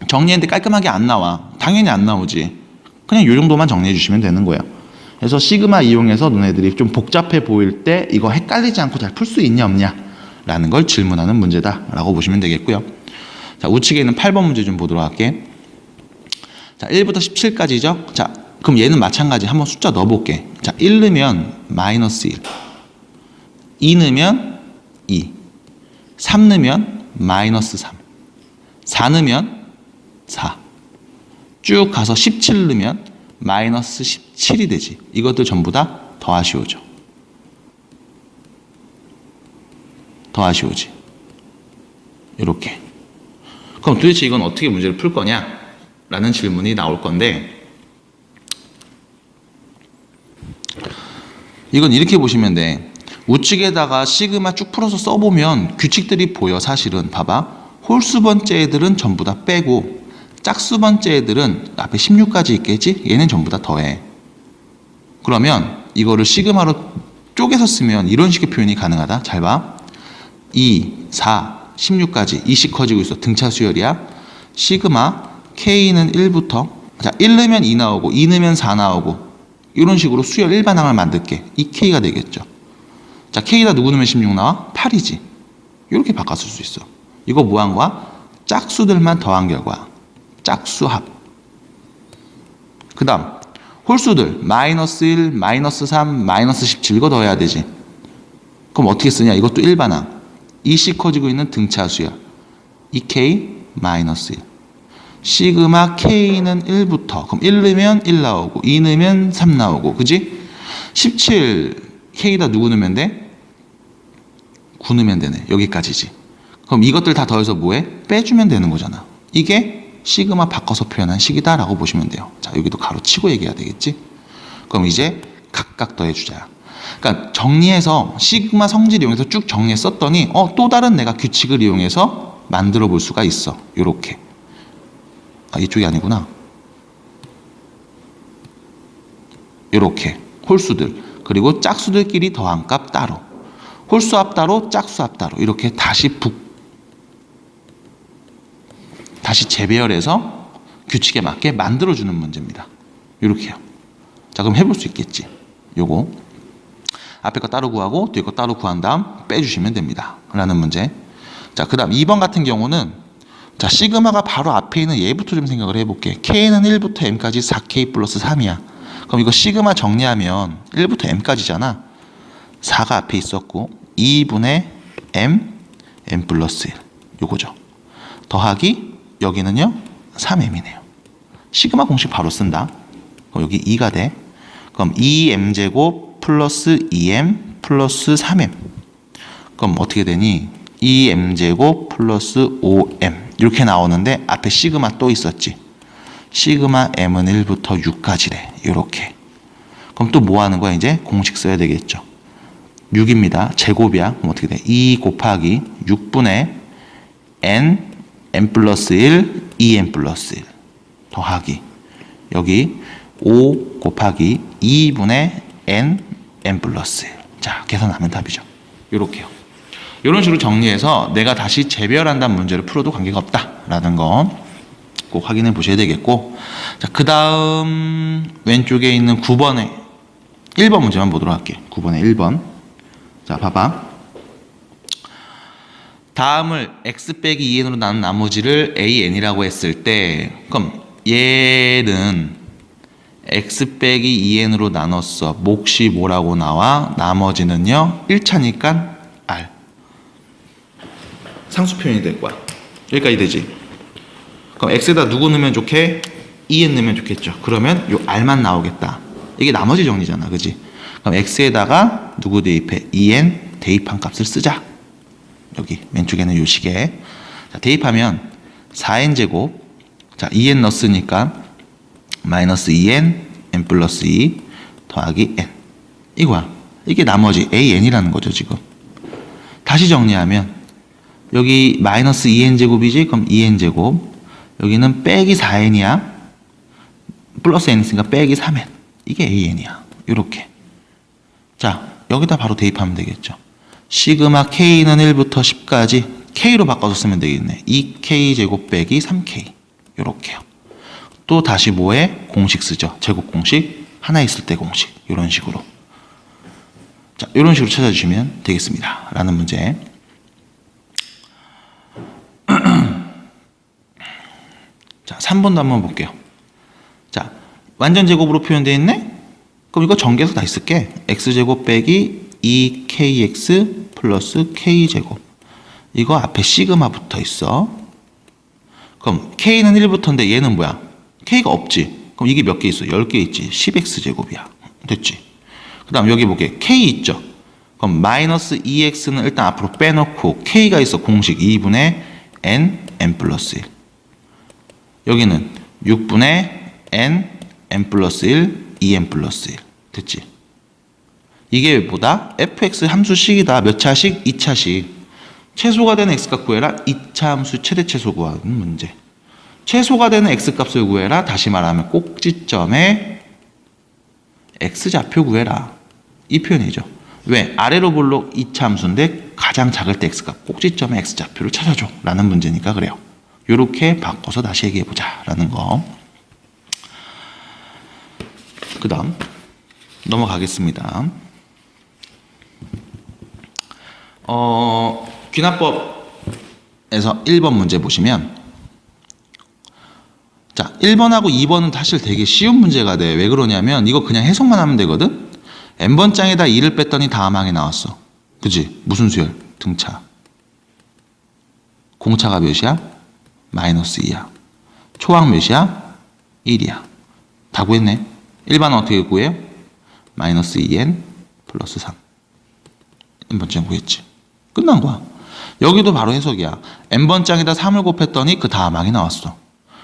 정리했는데 깔끔하게 안 나와. 당연히 안 나오지. 그냥 이 정도만 정리해 주시면 되는 거예요. 그래서 시그마 이용해서 너네들이 좀 복잡해 보일 때 이거 헷갈리지 않고 잘 풀 수 있냐 없냐 라는 걸 질문하는 문제다 라고 보시면 되겠고요. 자, 우측에 있는 8번 문제 좀 보도록 할게. 자, 1부터 17까지죠. 자, 그럼 얘는 마찬가지 한번 숫자 넣어볼게. 자, 1 넣으면 마이너스 1 2 넣으면 2 3 넣으면 마이너스 3 4 넣으면 4 쭉 가서 17 넣으면 마이너스 17이 되지. 이것들 전부 다 더하시오죠. 더하시오지. 이렇게. 그럼 도대체 이건 어떻게 문제를 풀 거냐? 라는 질문이 나올 건데 이건 이렇게 보시면 돼. 우측에다가 시그마 쭉 풀어서 써보면 규칙들이 보여. 사실은 봐봐. 홀수 번째 애들은 전부 다 빼고 짝수 번째 애들은 앞에 16까지 있겠지? 얘는 전부 다 더해. 그러면 이거를 시그마로 쪼개서 쓰면 이런 식의 표현이 가능하다. 잘 봐. 2, 4, 16까지 2씩 커지고 있어. 등차 수열이야. 시그마 K는 1부터 자 1 넣으면 2 나오고 2 넣으면 4 나오고 이런 식으로 수열 일반항을 만들게. 이 K가 되겠죠. 자 K다 누구 넣으면 16 나와? 8이지. 이렇게 바꿨을 수 있어. 이거 뭐 한 거야? 짝수들만 더한 결과. 짝수합. 그 다음 홀수들 마이너스 1, 마이너스 3, 마이너스 17 이거 더해야 되지. 그럼 어떻게 쓰냐? 이것도 일반항. 2씩 커지고 있는 등차수야. 2K 마이너스 1. 시그마 K는 1부터 그럼 1 넣으면 1 나오고 2 넣으면 3 나오고 그지? 17 K다 누구 넣으면 돼? 9 넣으면 되네. 여기까지지. 그럼 이것들 다 더해서 뭐해? 빼주면 되는 거잖아. 이게 시그마 바꿔서 표현한 식이다 라고 보시면 돼요. 자 여기도 가로 치고 얘기해야 되겠지? 그럼 이제 각각 더해주자. 그러니까 정리해서 시그마 성질 이용해서 쭉 정리해 썼더니 또 다른 내가 규칙을 이용해서 만들어 볼 수가 있어. 요렇게. 아 이쪽이 아니구나. 요렇게 홀수들 그리고 짝수들끼리 더한 값 따로 홀수합 따로 짝수합 따로 이렇게 다시 재배열해서 규칙에 맞게 만들어주는 문제입니다. 요렇게요. 자 그럼 해볼 수 있겠지. 요거 앞에 거 따로 구하고 뒤에 거 따로 구한 다음 빼주시면 됩니다. 라는 문제. 자 그 다음 2번 같은 경우는 자 시그마가 바로 앞에 있는 얘부터 좀 생각을 해볼게. K는 1부터 M까지 4K 플러스 3이야. 그럼 이거 시그마 정리하면 1부터 M까지잖아. 4가 앞에 있었고 2분의 M 플러스 1 요거죠. 더하기 여기는요 3M이네요. 시그마 공식 바로 쓴다. 그럼 여기 2가 돼. 그럼 2M제곱 플러스 2M 플러스 3M 그럼 어떻게 되니? 2m제곱 플러스 5m 이렇게 나오는데 앞에 시그마 또 있었지. 시그마 m은 1부터 6까지래. 이렇게. 그럼 또 뭐 하는 거야? 이제 공식 써야 되겠죠. 6입니다. 제곱이야. 그럼 어떻게 돼? 2 곱하기 6분의 n 플러스 1, 2n 플러스 1 더하기 여기 5 곱하기 2분의 n 플러스 1. 자, 계산하면 답이죠. 요렇게요. 이런 식으로 정리해서 내가 다시 재별한다는 문제를 풀어도 관계가 없다라는 거 꼭 확인해 보셔야 되겠고, 자, 그 다음 왼쪽에 있는 9번에 1번 문제만 보도록 할게요. 9번에 1번. 자, 봐봐. 다음을 x 빼기 2n으로 나눈 나머지를 an이라고 했을 때, 그럼 얘는 x 빼기 2n으로 나눴어. 몫이 뭐라고 나와? 나머지는요 1차니까 r. 상수 표현이 될 거야. 여기까지 되지. 그럼 x에다 누구 넣으면 좋게? 2n 넣으면 좋겠죠. 그러면 요 r만 나오겠다. 이게 나머지 정리잖아, 그지? 그럼 x에다가 누구 대입해? 2n 대입한 값을 쓰자. 여기 왼쪽에는 요 식에. 자, 대입하면 4n 제곱. 자, 2n 넣었으니까 마이너스 2n n 플러스 2 더하기 n. 이거야. 이게 나머지 an이라는 거죠, 지금. 다시 정리하면 여기 마이너스 2n 제곱이지? 그럼 2n 제곱. 여기는 빼기 4n이야. 플러스 n 있으니까 빼기 3n. 이게 an이야. 요렇게. 자, 여기다 바로 대입하면 되겠죠. 시그마 k는 1부터 10까지 k로 바꿔서 쓰면 되겠네. 2k 제곱 빼기 3k. 요렇게요. 또 다시 뭐에? 공식 쓰죠. 제곱 공식. 하나 있을 때 공식. 이런 식으로. 자, 이런 식으로 찾아주시면 되겠습니다. 라는 문제. 자, 3번도 한번 볼게요. 자, 완전 제곱으로 표현되어 있네? 그럼 이거 전개해서 다시 쓸게. x제곱 빼기 2kx 플러스 k제곱. 이거 앞에 시그마 붙어 있어. 그럼 k는 1부터인데 얘는 뭐야? k가 없지. 그럼 이게 몇 개 있어? 10개 있지. 10x제곱이야. 됐지? 그 다음 여기 볼게. k 있죠? 그럼 마이너스 2x는 일단 앞으로 빼놓고 k가 있어. 공식 2분의 n 플러스 1. 여기는 6분의 n 플러스 1, 2n 플러스 1. 됐지? 이게 뭐다? fx 함수식이다. 몇 차식? 2차식. 최소가 되는 x값 구해라. 2차 함수 최대 최소 구하는 문제. 최소가 되는 x값을 구해라. 다시 말하면 꼭지점에 x좌표 구해라. 이 표현이죠. 왜? 아래로 볼록 2차 함수인데 가장 작을 때 x값, 꼭지점에 x좌표를 찾아줘 라는 문제니까 그래요. 요렇게 바꿔서 다시 얘기해보자 라는 거. 그 다음 넘어가겠습니다. 귀납법에서 1번 문제 보시면, 자, 1번하고 2번은 사실 되게 쉬운 문제가 돼. 왜 그러냐면 이거 그냥 해석만 하면 되거든. n번장에다 2를 뺐더니 다음항이 나왔어. 그지? 무슨 수열? 등차. 공차가 몇이야? 마이너스 2야. 초항 몇이야? 1이야. 다 구했네. 1번은 어떻게 구해요? 마이너스 2n 플러스 3. n번장 구했지. 끝난 거야. 여기도 바로 해석이야. n번장에다 3을 곱했더니 그 다음항이 나왔어.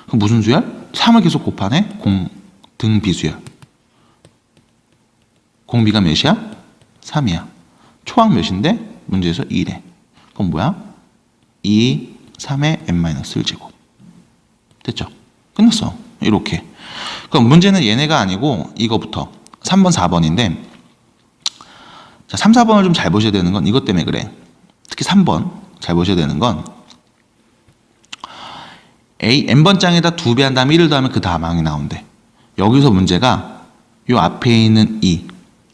그럼 무슨 수열? 3을 계속 곱하네? 등비수열. 공비가 몇이야? 3이야. 초항 몇인데? 문제에서 1에. 그럼 뭐야? 2, 3의 n-1제곱. 됐죠? 끝났어. 이렇게. 그럼 문제는 얘네가 아니고 이거부터 3번, 4번인데, 자, 3, 4번을 좀 잘 보셔야 되는 건 이것 때문에 그래. 특히 3번 잘 보셔야 되는 건 n번장에다 2배 한 다음에 1을 더하면 그 다음 항이 나온대. 여기서 문제가 요 앞에 있는 2,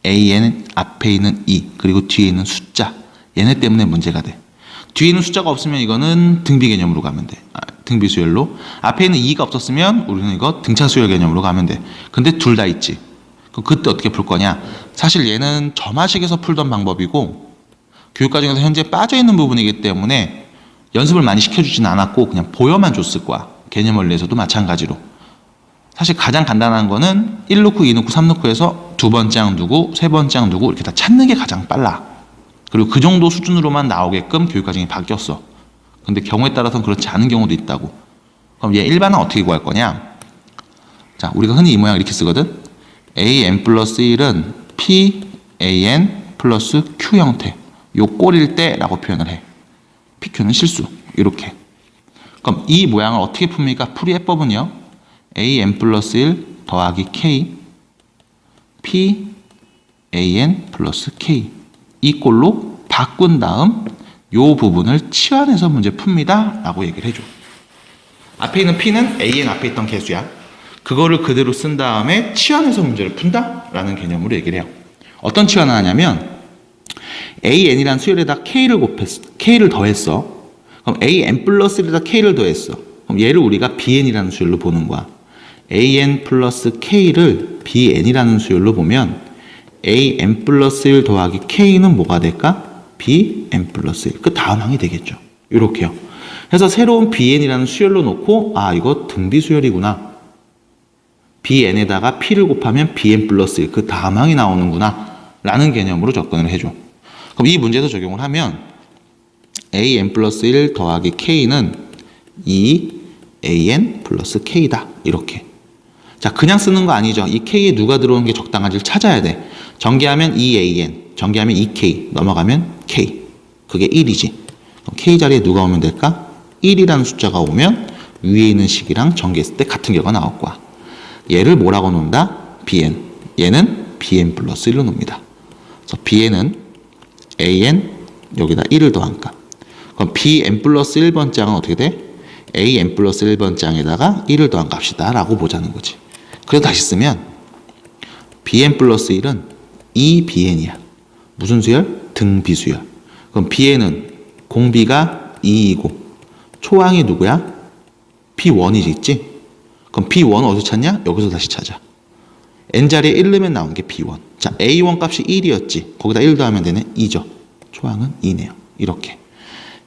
an 앞에 있는 2, 그리고 뒤에 있는 숫자, 얘네 때문에 문제가 돼. 뒤에 있는 숫자가 없으면 이거는 등비 개념으로 가면 돼. 등비 수열로. 앞에 있는 2가 없었으면 우리는 이거 등차 수열 개념으로 가면 돼. 근데 둘 다 있지. 그럼 그때 어떻게 풀 거냐? 사실 얘는 점화식에서 풀던 방법이고 교육과정에서 현재 빠져있는 부분이기 때문에 연습을 많이 시켜주진 않았고 그냥 보여만 줬을 거야. 개념 원리에서도 마찬가지로. 사실 가장 간단한 거는 1 넣고 2 넣고 3 넣고 해서 두 번째 항 누구, 세 번째 항 누구 이렇게 다 찾는 게 가장 빨라. 그리고 그 정도 수준으로만 나오게끔 교육과정이 바뀌었어. 근데 경우에 따라서는 그렇지 않은 경우도 있다고. 그럼 얘 일반항 어떻게 구할 거냐? 자, 우리가 흔히 이 모양 이렇게 쓰거든. an 플러스 1은 p an 플러스 q 형태. 요 꼴일 때라고 표현을 해. pq는 실수. 이렇게. 그럼 이 모양을 어떻게 풉니까? 풀이 해법은요. an 플러스 1 더하기 k p an 플러스 k 이 꼴로 바꾼 다음 요 부분을 치환해서 문제 풉니다 라고 얘기를 해줘. 앞에 있는 p는 an 앞에 있던 개수야. 그거를 그대로 쓴 다음에 치환해서 문제를 푼다 라는 개념으로 얘기를 해요. 어떤 치환을 하냐면 an이란 수열에다 k를 더했어. 그럼 an 플러스 1에다 k를 더했어. 그럼 얘를 우리가 bn이라는 수열로 보는 거야. an 플러스 k를 bn이라는 수열로 보면 an 플러스 1 더하기 k는 뭐가 될까? bn 플러스 1. 그 다음 항이 되겠죠. 이렇게요. 그래서 새로운 bn이라는 수열로 놓고 아 이거 등비 수열이구나. bn에다가 p를 곱하면 bn 플러스 1. 그 다음 항이 나오는구나. 라는 개념으로 접근을 해줘. 그럼 이 문제에서 적용을 하면 an 플러스 1 더하기 k는 2an 플러스 k다. 이렇게. 자, 그냥 쓰는 거 아니죠. 이 k에 누가 들어오는 게 적당한지를 찾아야 돼. 전개하면 2an, 전개하면 2k, 넘어가면 k. 그게 1이지. 그럼 k 자리에 누가 오면 될까? 1이라는 숫자가 오면 위에 있는 식이랑 전개했을 때 같은 결과가 나올 거야. 얘를 뭐라고 놓는다? bn. 얘는 bn 플러스 1로 놉니다. 그래서 bn은 an 여기다 1을 더한 값. 그럼 bn 플러스 1번 장은 어떻게 돼? an 플러스 1번 장에다가 1을 더한 값이다 라고 보자는 거지. 그래서 다시 쓰면 bn 플러스 1은 2bn이야. 무슨 수열? 등비수열. 그럼 bn은 공비가 2이고 초항이 누구야? p1이 있지? 그럼 p1 어디서 찾냐? 여기서 다시 찾아. n자리에 1 넣으면 나온 게 p1. 자, a1 값이 1이었지. 거기다 1 더하면 되네. 2죠. 초항은 2네요. 이렇게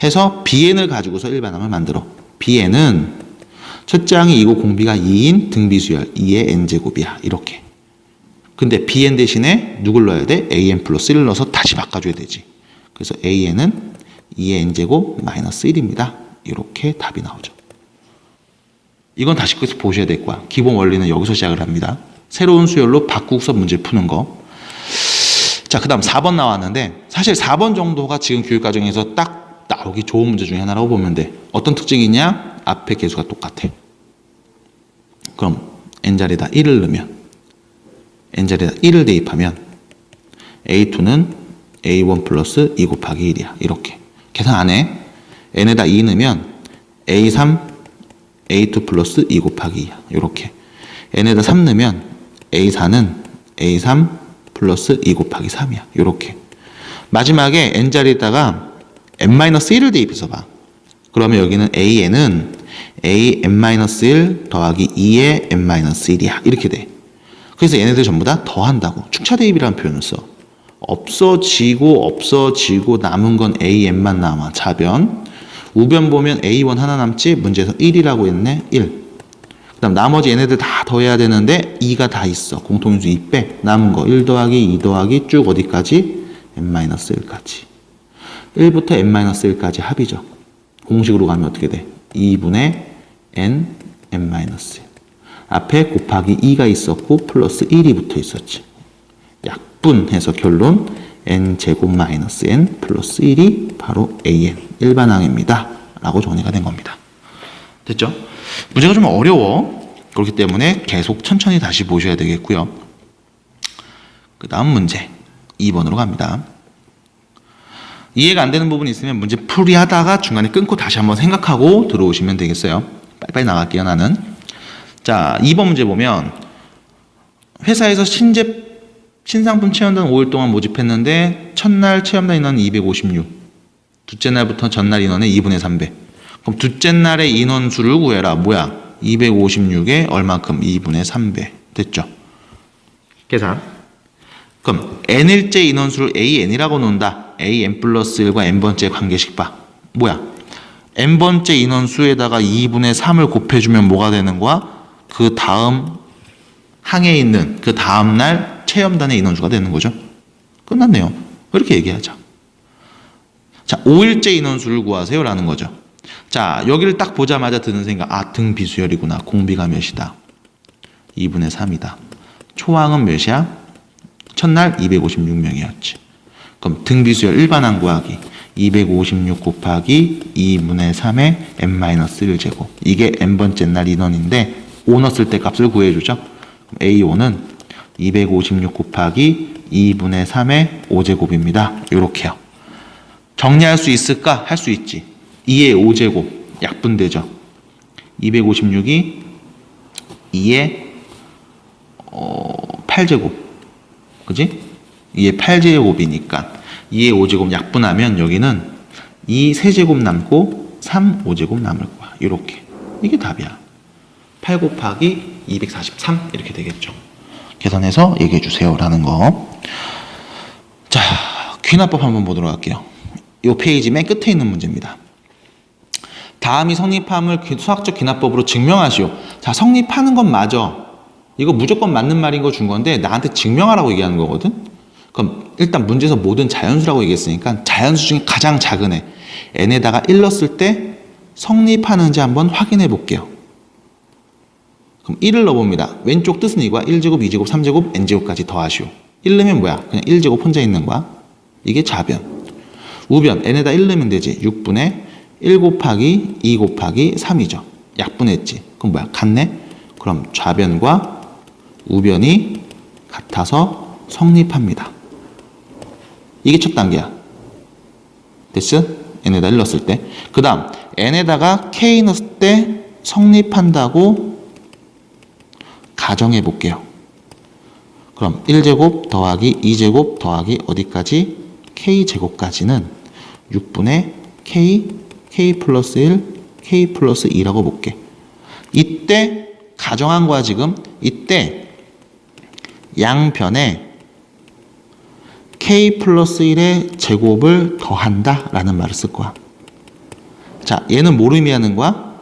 해서 bn을 가지고서 일반항을 만들어. bn은 첫째 항이 2고 공비가 2인 등비수열 2의 n제곱이야. 이렇게. 근데 bn 대신에 누굴 넣어야 돼? an 플러스 1을 넣어서 다시 바꿔줘야 되지. 그래서 an은 2의 n제곱 마이너스 1입니다. 이렇게 답이 나오죠. 이건 다시 보셔야 될 거야. 기본 원리는 여기서 시작을 합니다. 새로운 수열로 바꾸고서 문제 푸는 거. 자, 그 다음 4번 나왔는데 사실 4번 정도가 지금 교육과정에서 딱 나오기 좋은 문제 중에 하나라고 보면 돼. 어떤 특징이 있냐? 앞에 개수가 똑같아. 그럼 n자리에다 1을 넣으면 n자리에다 1을 대입하면 a2는 a1 플러스 2 곱하기 1이야. 이렇게. 계산 안 해. n에다 2 넣으면 a3 a2 플러스 2 곱하기 2야. 이렇게. n에다 3 넣으면 a4는 a3 플러스 2 곱하기 3이야. 이렇게. 마지막에 n자리에다가 n-1을 대입해서 봐. 그러면 여기는 an은 an-1 더하기 2의 n-1이야. 이렇게 돼. 그래서 얘네들 전부 다 더한다고. 축차 대입이라는 표현을 써. 없어지고 남은 건 an만 남아. 자변. 우변 보면 a1 하나 남지. 문제에서 1이라고 했네. 1. 그 다음 나머지 얘네들 다 더해야 되는데 2가 다 있어. 공통인수 2 빼. 남은 거 1 더하기 2 더하기 쭉 어디까지? n-1까지. 1부터 n-1까지 합이죠. 공식으로 가면 어떻게 돼? 2분의 n-1. 앞에 곱하기 2가 있었고 플러스 1이 붙어 있었지. 약분해서 결론 n제곱 마이너스 n 플러스 1이 바로 an 일반항입니다. 라고 정리가 된 겁니다. 됐죠? 문제가 좀 어려워. 그렇기 때문에 계속 천천히 다시 보셔야 되겠고요. 그 다음 문제 2번으로 갑니다. 이해가 안 되는 부분이 있으면 문제 풀이하다가 중간에 끊고 다시 한번 생각하고 들어오시면 되겠어요. 빨리빨리 나갈게요. 나는. 자, 2번 문제 보면 회사에서 신상품 체험단 5일 동안 모집했는데 첫날 체험단 인원은 256. 둘째 날부터 전날 인원의 2분의 3배. 그럼 둘째 날의 인원수를 구해라. 뭐야? 256에 얼만큼? 2분의 3배. 됐죠? 계산. 그럼 n일째 인원수를 an이라고 놓는다. an 플러스 1과 n번째 관계식 봐. 뭐야? n번째 인원수에다가 2분의 3을 곱해주면 뭐가 되는 거야? 그 다음 항에 있는 그 다음날 체험단의 인원수가 되는 거죠. 끝났네요. 이렇게 얘기하자. 자, 5일째 인원수를 구하세요 라는 거죠. 자, 여기를 딱 보자마자 드는 생각, 아, 등 비수열이구나. 공비가 몇이다? 2분의 3이다. 초항은 몇이야? 첫날 256명이었지. 그럼 등 비수열 일반항 구하기. 256 곱하기 2분의 3의 n-1제곱. 이게 n번째 날 인원인데 5 넣었을 때 값을 구해주죠. A5는 256 곱하기 2분의 3의 5제곱입니다. 이렇게요. 정리할 수 있을까? 할 수 있지. 2의 5제곱 약분되죠. 256이 2의 8제곱. 그지? 2의 8제곱이니까 2의 5제곱 약분하면 여기는 2 3제곱 남고 3 5제곱 남을 거야. 이렇게. 이게 답이야. 8 곱하기 243 이렇게 되겠죠. 계산해서 얘기해 주세요 라는 거. 자, 귀납법 한번 보도록 할게요. 이 페이지 맨 끝에 있는 문제입니다. 다음이 성립함을 수학적 귀납법으로 증명하시오. 자, 성립하는 건 맞아. 이거 무조건 맞는 말인 거 준 건데 나한테 증명하라고 얘기하는 거거든. 그럼 일단 문제에서 모든 자연수라고 얘기했으니까 자연수 중에 가장 작은 애 n에다가 1 넣었을 때 성립하는지 한번 확인해 볼게요. 그럼 1을 넣어봅니다. 왼쪽 뜻은 이거야. 1제곱, 2제곱, 3제곱, n제곱까지 더하시오. 1 넣으면 뭐야? 그냥 1제곱 혼자 있는 거야. 이게 좌변. 우변 n에다 1 넣으면 되지. 6분의 1 곱하기 2 곱하기 3이죠. 약분했지. 그럼 뭐야? 같네? 그럼 좌변과 우변이 같아서 성립합니다. 이게 첫 단계야. 됐어? n에다 1 넣었을 때. 그 다음 n에다가 k 넣었을 때 성립한다고 가정해 볼게요. 그럼 1제곱 더하기 2제곱 더하기 어디까지? k제곱까지는 6분의 k 플러스 1, k 플러스 2라고 볼게. 이때 가정한 거야 지금. 이때 양변에 k 플러스 1의 제곱을 더한다 라는 말을 쓸 거야. 자, 얘는 뭘 의미하는 거야?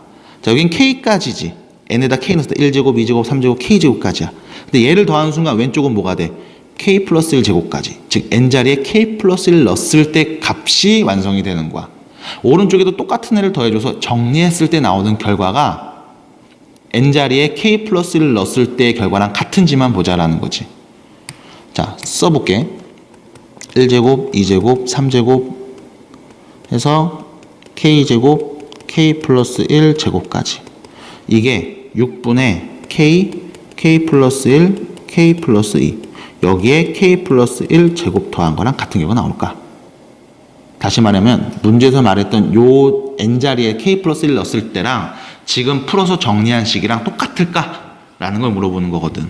자, 여긴 k까지지. n에다 k 넣었을 때 1제곱, 2제곱, 3제곱, k제곱까지야. 근데 얘를 더하는 순간 왼쪽은 뭐가 돼? k 플러스 1제곱까지. 즉 n자리에 k 플러스 1 넣었을 때 값이 완성이 되는 거야. 오른쪽에도 똑같은 애를 더해줘서 정리했을 때 나오는 결과가 n자리에 k 플러스 1을 넣었을 때의 결과랑 같은지만 보자라는 거지. 자, 써볼게. 1제곱, 2제곱, 3제곱 해서 k제곱, k 플러스 1 제곱까지. 이게 6분의 k 플러스 1, k 플러스 2. 여기에 k 플러스 1 제곱 더한 거랑 같은 결과가 나올까? 다시 말하면 문제에서 말했던 요 n자리에 k 플러스 1 넣었을 때랑 지금 풀어서 정리한 식이랑 똑같을까? 라는 걸 물어보는 거거든.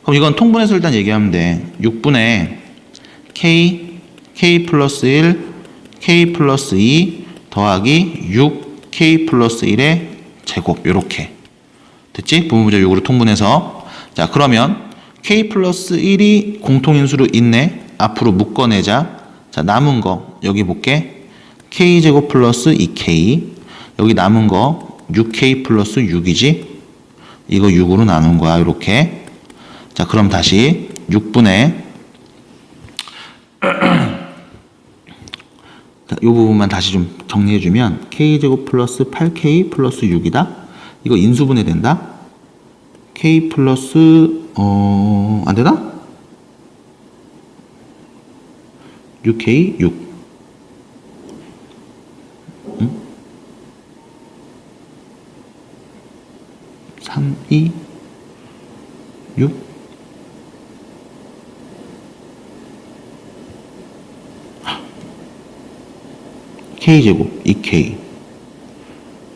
그럼 이건 통분해서 일단 얘기하면 돼. 6분의 k 플러스 1, k 플러스 2 더하기 6 k 플러스 1의 제곱. 요렇게. 됐지? 부분부자 6으로 통분해서. 자, 그러면 k 플러스 1이 공통인수로 있네. 앞으로 묶어내자. 자, 남은 거 여기 볼게. k제곱 플러스 2k. 여기 남은 거 6k 플러스 6이지. 이거 6으로 나눈 거야. 이렇게. 자, 그럼 다시 6분의 이 부분만 다시 좀 정리해주면 k제곱 플러스 8k 플러스 6이다. 이거 인수분해 된다. k 플러스 안 되나? 6k 6. 응? 3 2 6 k제곱 2k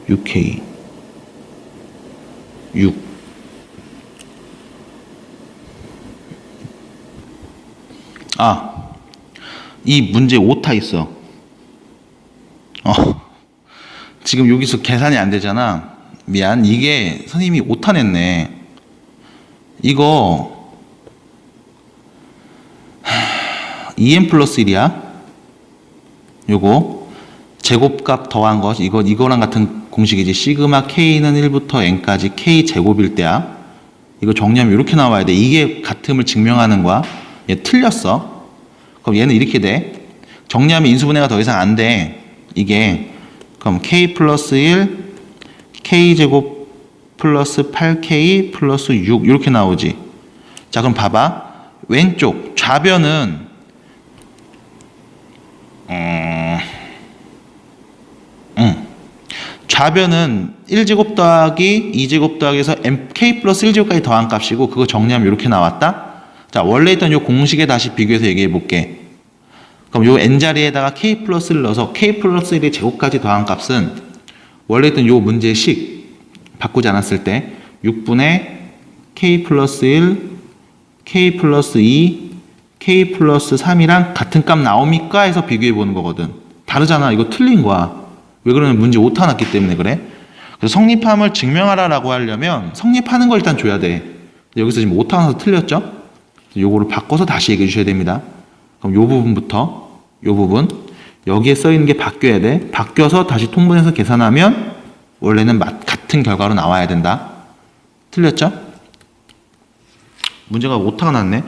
6k 6. 아, 이 문제 오타 있어. 지금 여기서 계산이 안 되잖아. 미안. 이게 선생님이 오타 냈네. 이거 2n 플러스 1이야. 요거 제곱값 더한 거 이거랑 같은 공식이지. 시그마 k는 1부터 n까지 k 제곱일 때야. 이거 정리하면 이렇게 나와야 돼. 이게 같음을 증명하는 거야. 얘 틀렸어. 그럼 얘는 이렇게 돼. 정리하면 인수분해가 더 이상 안 돼. 이게 그럼 k 플러스 1 k제곱 플러스 8k 플러스 6 이렇게 나오지. 자 그럼 봐봐. 왼쪽 좌변은 좌변은 1제곱 더하기 2제곱 더하기에서 k 플러스 1제곱까지 더한 값이고 그거 정리하면 이렇게 나왔다. 자 원래 있던 이 공식에 다시 비교해서 얘기해 볼게. 그럼 요 n자리에다가 k 플러스 1을 넣어서 k 플러스 1의 제곱까지 더한 값은 원래 있던 요 문제의 식 바꾸지 않았을 때 6분의 k 플러스 1 k 플러스 2 k 플러스 3이랑 같은 값 나옵니까? 해서 비교해 보는 거거든. 다르잖아. 이거 틀린 거야. 왜 그러냐면 문제 오타 났기 때문에 그래. 그래서 성립함을 증명하라라고 하려면 성립하는 걸 일단 줘야 돼. 여기서 지금 오타 나서 틀렸죠? 요거를 바꿔서 다시 얘기해 주셔야 됩니다. 그럼 요 부분부터 요 부분 여기에 써 있는 게 바뀌어야 돼. 바뀌어서 다시 통분해서 계산하면 원래는 같은 결과로 나와야 된다. 틀렸죠? 문제가 오타가 났네.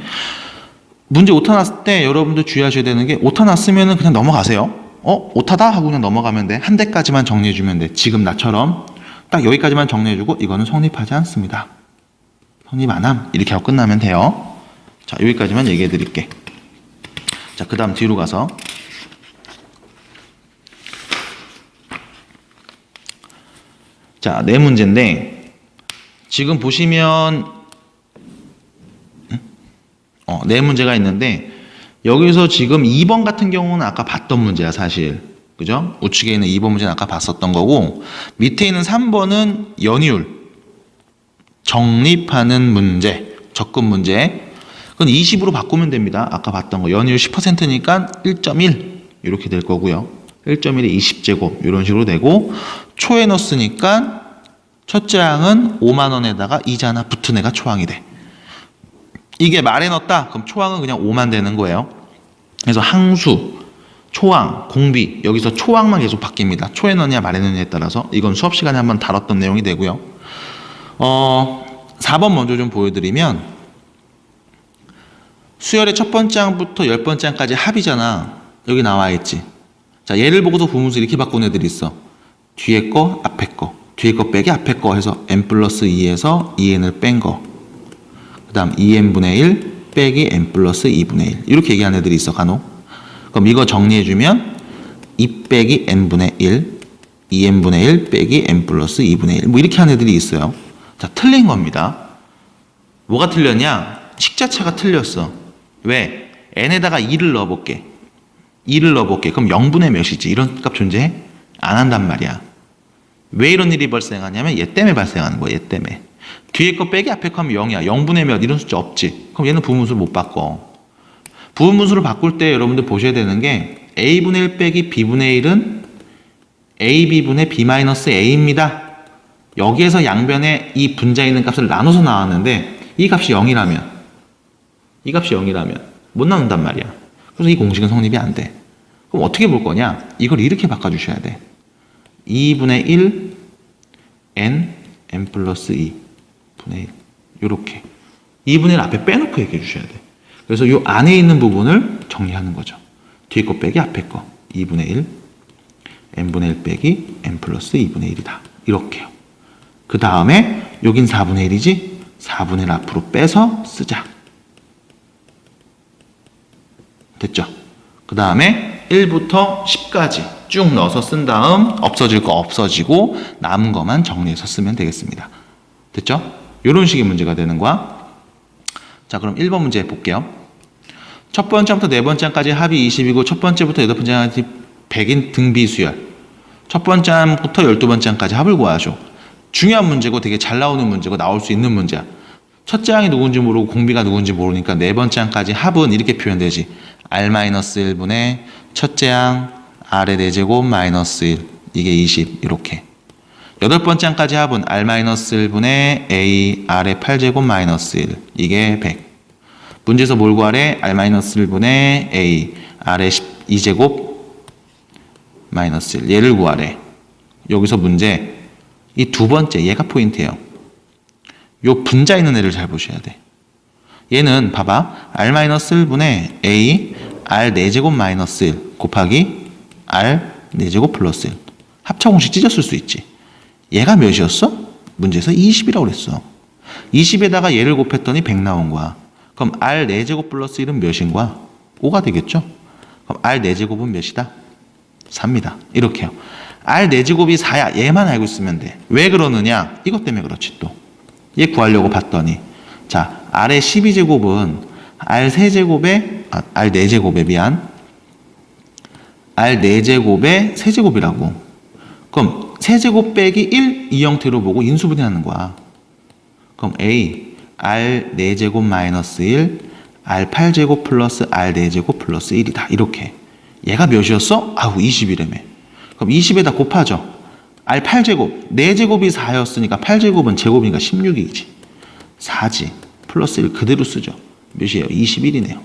문제 오타 났을 때 여러분들 주의하셔야 되는 게 오타 났으면 그냥 넘어가세요. 오타다 하고 그냥 넘어가면 돼. 한 대까지만 정리해 주면 돼. 지금 나처럼 딱 여기까지만 정리해 주고 이거는 성립하지 않습니다. 성립 안 함. 이렇게 하고 끝나면 돼요. 자 여기까지만 얘기해 드릴게. 자 그 다음 뒤로 가서 자 네 문제인데 지금 보시면 네 문제가 있는데 여기서 지금 2번 같은 경우는 아까 봤던 문제야 사실. 그죠? 우측에 있는 2번 문제는 아까 봤었던 거고 밑에 있는 3번은 연이율 정립하는 문제 적금 문제. 그건 20으로 바꾸면 됩니다. 아까 봤던 거 연이율 10%니까 1.1 이렇게 될 거고요. 1.1에 20제곱 이런 식으로 되고 초에 넣었으니까 첫째 항은 5만 원에다가 이자 하나 붙은 애가 초항이 돼. 이게 말에 넣었다? 그럼 초항은 그냥 5만 되는 거예요. 그래서 항수, 초항, 공비 여기서 초항만 계속 바뀝니다. 초에 넣느냐 말에 넣느냐에 따라서 이건 수업 시간에 한번 다뤘던 내용이 되고요. 4번 먼저 좀 보여드리면 수열의 첫 번째 항부터 10번째 항까지 합이잖아. 여기 나와 있지. 자 얘를 보고서 부분수 이렇게 바꾼 애들이 있어. 뒤에 거, 앞에 거. 뒤에 거 빼기 앞에 거 해서 n 플러스 2에서 2n을 뺀 거. 그 다음 2n분의 1 빼기 n 플러스 2분의 1 이렇게 얘기하는 애들이 있어 간혹. 그럼 이거 정리해주면 2 빼기 n분의 1 2n분의 1 빼기 n 플러스 2분의 1 뭐 이렇게 하는 애들이 있어요. 자 틀린 겁니다. 뭐가 틀렸냐? 식 자체가 틀렸어. 왜? n에다가 2를 넣어볼게. 2를 넣어볼게. 그럼 0분의 몇이지? 이런 값 존재해? 안 한단 말이야. 왜 이런 일이 발생하냐면 얘 때문에 발생하는 거야. 얘 때문에. 뒤에 거 빼기 앞에 거 하면 0이야. 0분의 몇 이런 숫자 없지. 그럼 얘는 부분수를 못 바꿔. 부분수를 바꿀 때 여러분들 보셔야 되는 게 a분의 1 빼기 b분의 1은 ab분의 b-a입니다. 여기에서 양변에 이 분자에 있는 값을 나눠서 나왔는데 이 값이 0이라면 못 나눈단 말이야. 그래서 이 공식은 성립이 안 돼. 그럼 어떻게 볼 거냐? 이걸 이렇게 바꿔주셔야 돼. 2분의 1 n 플러스 2 분의 1 이렇게 2분의 1 앞에 빼놓고 얘기해 주셔야 돼. 그래서 이 안에 있는 부분을 정리하는 거죠. 뒤에 거 빼기 앞에 거 2분의 1 n분의 1 빼기 n 플러스 2분의 1이다. 이렇게요. 그 다음에 여긴 4분의 1이지 4분의 1 앞으로 빼서 쓰자. 됐죠? 그 다음에 1부터 10까지 쭉 넣어서 쓴 다음 없어질 거 없어지고 남은 것만 정리해서 쓰면 되겠습니다. 됐죠? 이런 식의 문제가 되는 거야. 자 그럼 1번 문제 볼게요. 첫 번째부터 네 번째까지 합이 20이고 첫 번째부터 여덟 번째까지 100인 등비수열. 첫 번째 항부터 12번째 항까지 합을 구하죠. 중요한 문제고 되게 잘 나오는 문제고 나올 수 있는 문제야. 첫째 항이 누군지 모르고 공비가 누군지 모르니까 네 번째 항까지 합은 이렇게 표현되지. R-1분의 첫째 항 R의 4제곱 마이너스 1 이게 20 이렇게. 여덟 번째 항까지 합은 R-1분의 A R의 8제곱 마이너스 1 이게 100. 문제에서 뭘 구하래? R-1분의 A R의 12제곱 마이너스 1 얘를 구하래. 여기서 문제 이 두 번째 얘가 포인트예요. 요 분자 있는 애를 잘 보셔야 돼. 얘는 봐봐 R-1분의 A R 4제곱 마이너스 1 곱하기 R 4제곱 플러스 1. 합차공식 찢었을 수 있지. 얘가 몇이었어? 문제에서 20이라고 그랬어. 20에다가 얘를 곱했더니 100 나온 거야. 그럼 R 4제곱 플러스 1은 몇인 거야? 5가 되겠죠? 그럼 R 4제곱은 몇이다? 4입니다. 이렇게요. R 4제곱이 4야. 얘만 알고 있으면 돼. 왜 그러느냐? 이것 때문에 그렇지 또. 얘 구하려고 봤더니 자, R의 12제곱은 R 3제곱에 R 4제곱에 미안. R 4제곱의 세제곱이라고. 그럼 세제곱 빼기 1 이 형태로 보고 인수분해하는 거야. 그럼 A R 4제곱 마이너스 1 R 8제곱 플러스 R 4제곱 플러스 1이다. 이렇게. 얘가 몇이었어? 아우 20이라며. 그럼 20에다 곱하죠. R 8제곱 4제곱이 4였으니까 8제곱은 제곱이니까 16이지. 4지. 플러스 1 그대로 쓰죠. 몇이에요? 21이네요.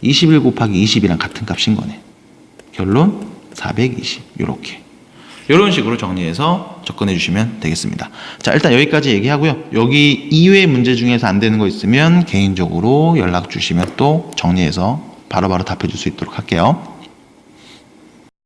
21 곱하기 20이랑 같은 값인 거네. 결론 420. 요렇게. 이런 식으로 정리해서 접근해 주시면 되겠습니다. 자, 일단 여기까지 얘기하고요. 여기 이외의 문제 중에서 안 되는 거 있으면 개인적으로 연락 주시면 또 정리해서 바로바로 답해 줄 수 있도록 할게요.